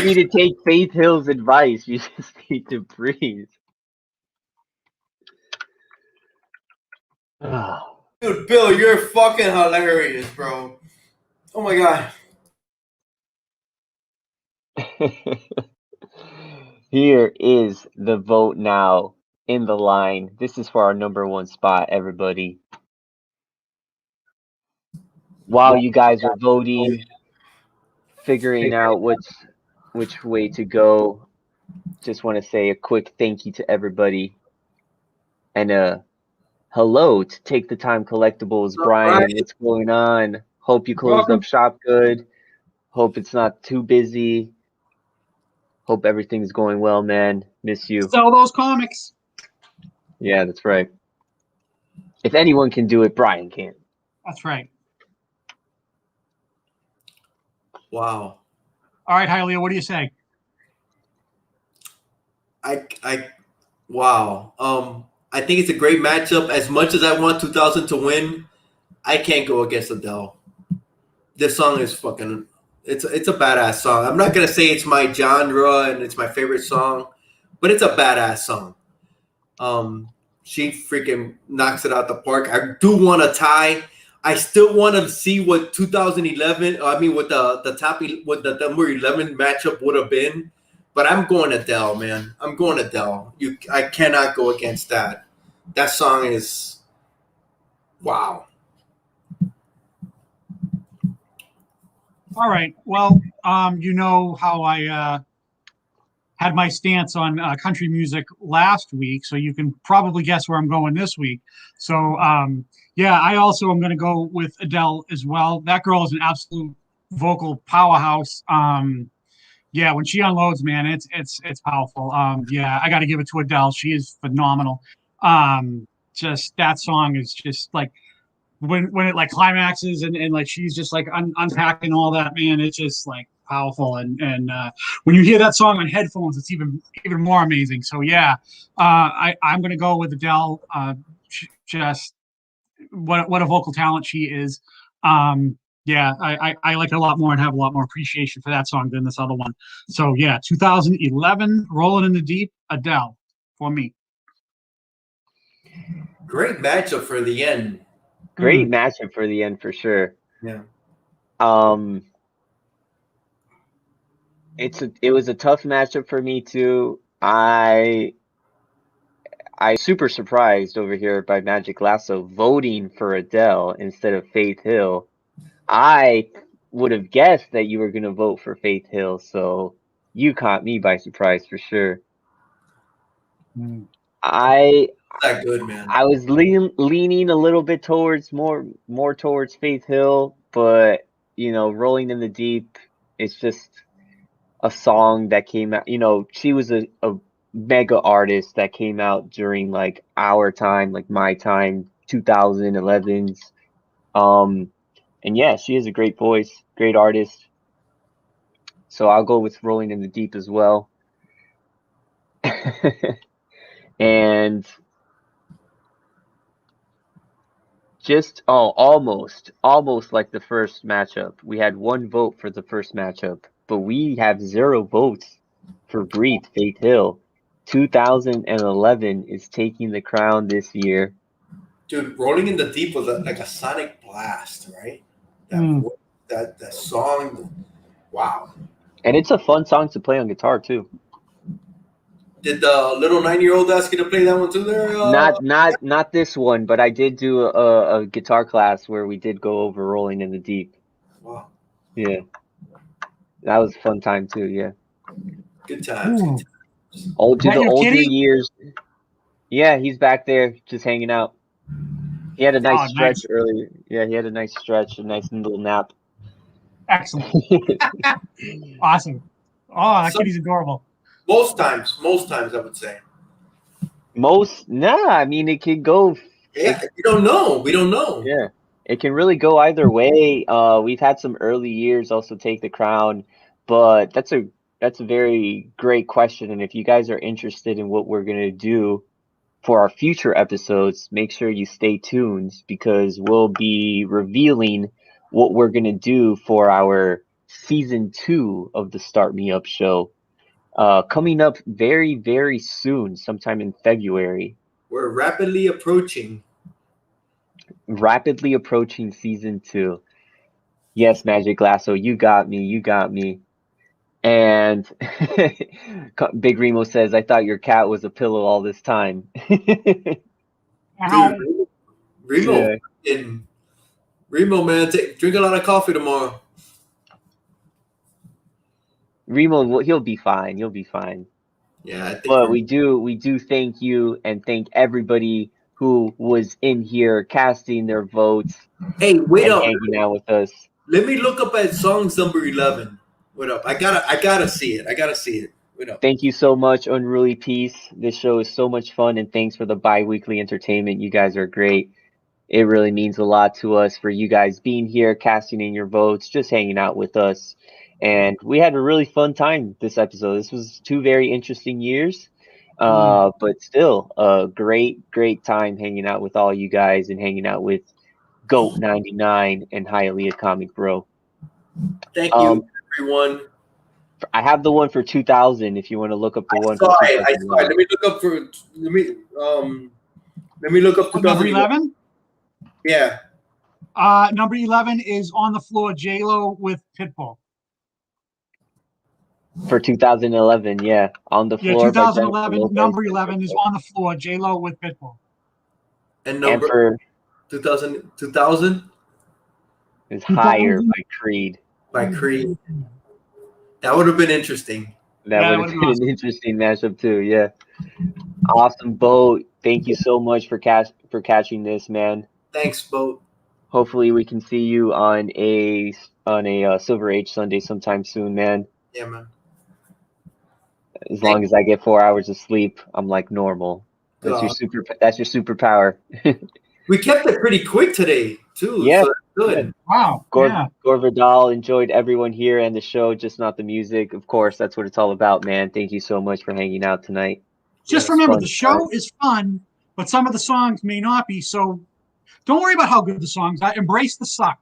need to take Faith Hill's advice. You just need to breathe. Dude, Bill, you're fucking hilarious, bro. Oh my god. Here is the vote now in the line. This is for our #1 spot, everybody. While you guys are voting, figuring out which way to go, just want to say a quick thank you to everybody. And hello to Take the Time Collectibles. Brian, what's going on? Hope you closed up shop good. Hope it's not too busy. Hope everything's going well, man. Miss you. Sell those comics. Yeah, that's right. If anyone can do it, Brian can. That's right. Wow. All right, Hylia, what do you say? Wow. I think it's a great matchup. As much as I want 2000 to win, I can't go against Adele. This song is fucking. It's a badass song. I'm not gonna say it's my genre and it's my favorite song, but it's a badass song. She freaking knocks it out the park. I do want a tie. I still want to see what 2011. I mean, what the number 11 matchup would have been. But I'm going Adele, man. I'm going Adele. I cannot go against that. That song is wow. All right. Well, you know how I had my stance on country music last week, so you can probably guess where I'm going this week. So, yeah, I also am going to go with Adele as well. That girl is an absolute vocal powerhouse. Yeah, when she unloads, man, it's powerful. Yeah, I got to give it to Adele. She is phenomenal. Just that song is just like when it like climaxes and like she's just like unpacking all that, man. It's just like powerful. And when you hear that song on headphones, it's even more amazing. So yeah, I'm gonna go with Adele. Just what a vocal talent she is. Yeah, I like it a lot more and have a lot more appreciation for that song than this other one. So yeah, 2011, Rolling in the Deep, Adele for me. Great matchup for the end. Great matchup for the end for sure. Yeah. It was a tough matchup for me too. I super surprised over here by Magic Lasso voting for Adele instead of Faith Hill. I would have guessed that you were going to vote for Faith Hill, so you caught me by surprise for sure. That good, man. I was leaning a little bit towards more towards Faith Hill, but you know, Rolling in the Deep, it's just a song that came out. You know, she was a mega artist that came out during like our time, like my time, 2011s. And yeah, she has a great voice, great artist. So I'll go with Rolling in the Deep as well. And just almost like the first matchup. We had one vote for the first matchup, but we have 0 votes for Breathe, Faith Hill. 2011 is taking the crown this year. Dude, Rolling in the Deep was like a sonic blast, right? That song, wow. And it's a fun song to play on guitar too. Did the little 9-year-old ask you to play that one too there? Not this one, but I did do a guitar class where we did go over Rolling in the Deep. Wow. Yeah. That was a fun time too, yeah. Good times. The older kitty? years. Yeah, he's back there just hanging out. He had a nice Oh, stretch nice. earlier. Yeah, he had a nice stretch, a nice little nap. Excellent. Awesome. Oh, that Some- kitty's adorable. Most times, I would say. I mean, it could go. Yeah, we don't know. Yeah, it can really go either way. We've had some early years also take the crown, but that's a very great question. And if you guys are interested in what we're gonna do for our future episodes, make sure you stay tuned because we'll be revealing what we're gonna do for our season 2 of the Start Me Up show. Coming up very, very soon, sometime in February. We're rapidly approaching Season 2. Yes, Magic Lasso, you got me. And Big Remo says, I thought your cat was a pillow all this time. Ow. Dude, Remo, Remo, man, drink a lot of coffee tomorrow. Remo, he'll be fine. You'll be fine. Yeah, I think. But we do thank you and thank everybody who was in here casting their votes. Hey, wait and up! Hanging out with us. Let me look up at songs number 11. Wait up! I gotta see it. Wait up! Thank you so much, Unruly Peace. This show is so much fun, and thanks for the bi-weekly entertainment. You guys are great. It really means a lot to us for you guys being here, casting in your votes, just hanging out with us. And we had a really fun time this episode. This was 2 very interesting years, but still a great time hanging out with all you guys and hanging out with Goat99 and Hialeah Comic Bro. Thank you, everyone. I have the one for 2000. If you want to look up the one. I saw it. Let me look up for. Let me look up Number 11. Yeah. Number 11 is On the Floor, J-Lo with Pitbull. For 2011, yeah, On the Floor. Yeah, 2011. Number 11 is On the Floor, J-Lo with Pitbull. And number 2000 is Higher by Creed. That would have been interesting. That would have been an interesting matchup too. Yeah. Awesome, Bo. Thank you so much for catching this, man. Thanks, Bo. Hopefully we can see you on a Silver Age Sunday sometime soon, man. Yeah, man. As long as I get 4 hours of sleep, I'm like normal. That's your superpower. We kept it pretty quick today, too. Yeah. So good. Yeah. Wow. Gore Vidal enjoyed everyone here and the show, just not the music. Of course, that's what it's all about, man. Thank you so much for hanging out tonight. Just remember, the show is fun, but some of the songs may not be. So don't worry about how good the songs are. Embrace the suck.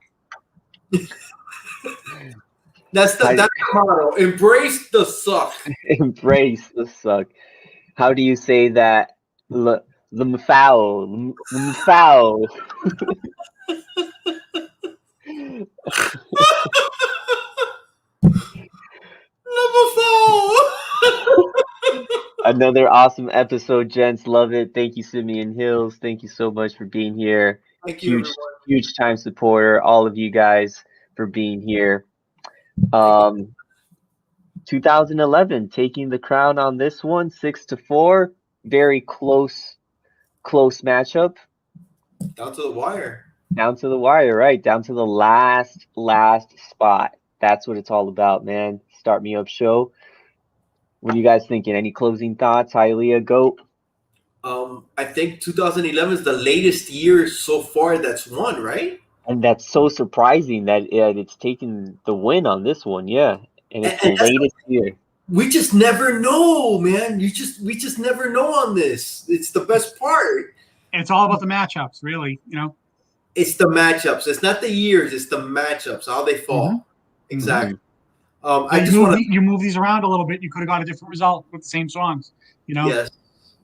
That's the motto. Embrace the suck. Embrace the suck. How do you say that? LMFAO. LMFAO. Another awesome episode, gents. Love it. Thank you, Simeon Hills. Thank you so much for being here. Thank you, huge time supporter. All of you guys for being here. 2011 taking the crown on this one, 6-4. Very close matchup. Down to the wire. Down to the wire, right? Down to the last spot. That's what it's all about, man. Start Me Up show. What are you guys thinking? Any closing thoughts? Hialeah, Goat? I think 2011 is the latest year so far that's won, right? And that's so surprising that it's taken the win on this one, yeah. And it's the latest year. We just never know, man. We just never know on this. It's the best part. And it's all about the matchups, really. You know, it's the matchups. It's not the years. It's the matchups. How they fall. Mm-hmm. Exactly. Mm-hmm. You move these around a little bit. You could have got a different result with the same songs. You know. Yes,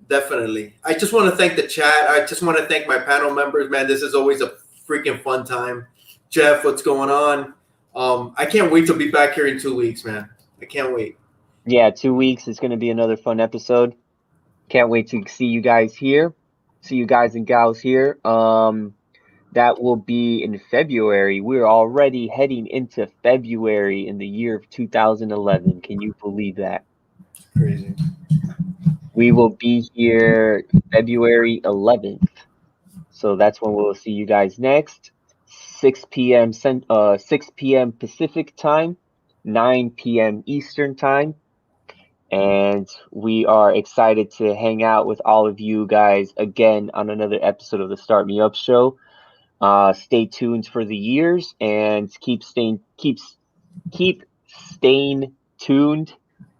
definitely. I just want to thank the chat. I just want to thank my panel members, man. This is always a freaking fun time. Jeff, what's going on? I can't wait to be back here in 2 weeks, man. I can't wait. Yeah, 2 weeks is going to be another fun episode. Can't wait to see you guys here. See you guys and gals here. That will be in February. We're already heading into February in the year of 2011. Can you believe that? Crazy. We will be here February 11th. So that's when we'll see you guys next. 6 p.m. 6 p.m. Pacific time, 9 p.m. Eastern time. And we are excited to hang out with all of you guys again on another episode of the Start Me Up Show. Stay tuned for the years and keep staying tuned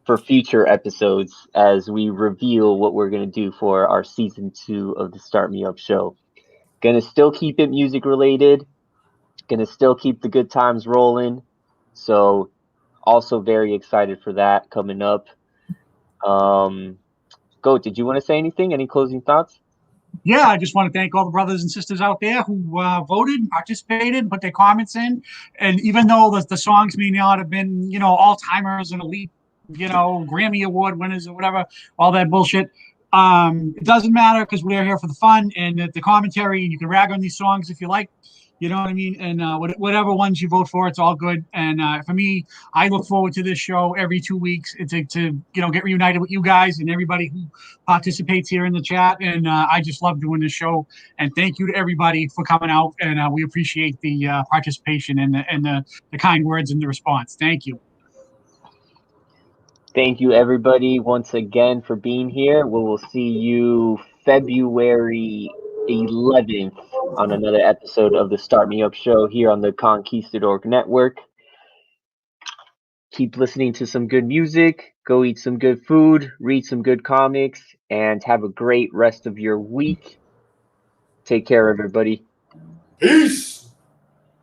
for future episodes as we reveal what we're going to do for our season 2 of the Start Me Up Show. Gonna still keep it music related, gonna still keep the good times rolling. So also very excited for that coming up. Goat, did you want to say anything? Any closing thoughts? Yeah, I just want to thank all the brothers and sisters out there who voted, participated, put their comments in. And even though the songs may not have been, all timers and elite, Grammy Award winners or whatever, all that bullshit, it doesn't matter because we're here for the fun and the commentary. And you can rag on these songs if you like. You know what I mean? And whatever ones you vote for, it's all good. And for me, I look forward to this show every 2 weeks to get reunited with you guys and everybody who participates here in the chat. And I just love doing this show. And thank you to everybody for coming out. And we appreciate the participation and the kind words and the response. Thank you. Thank you, everybody, once again for being here. We will see you February 11th on another episode of the Start Me Up Show here on the Conquistadorks Network. Keep listening to some good music, go eat some good food, read some good comics, and have a great rest of your week. Take care, everybody. Peace.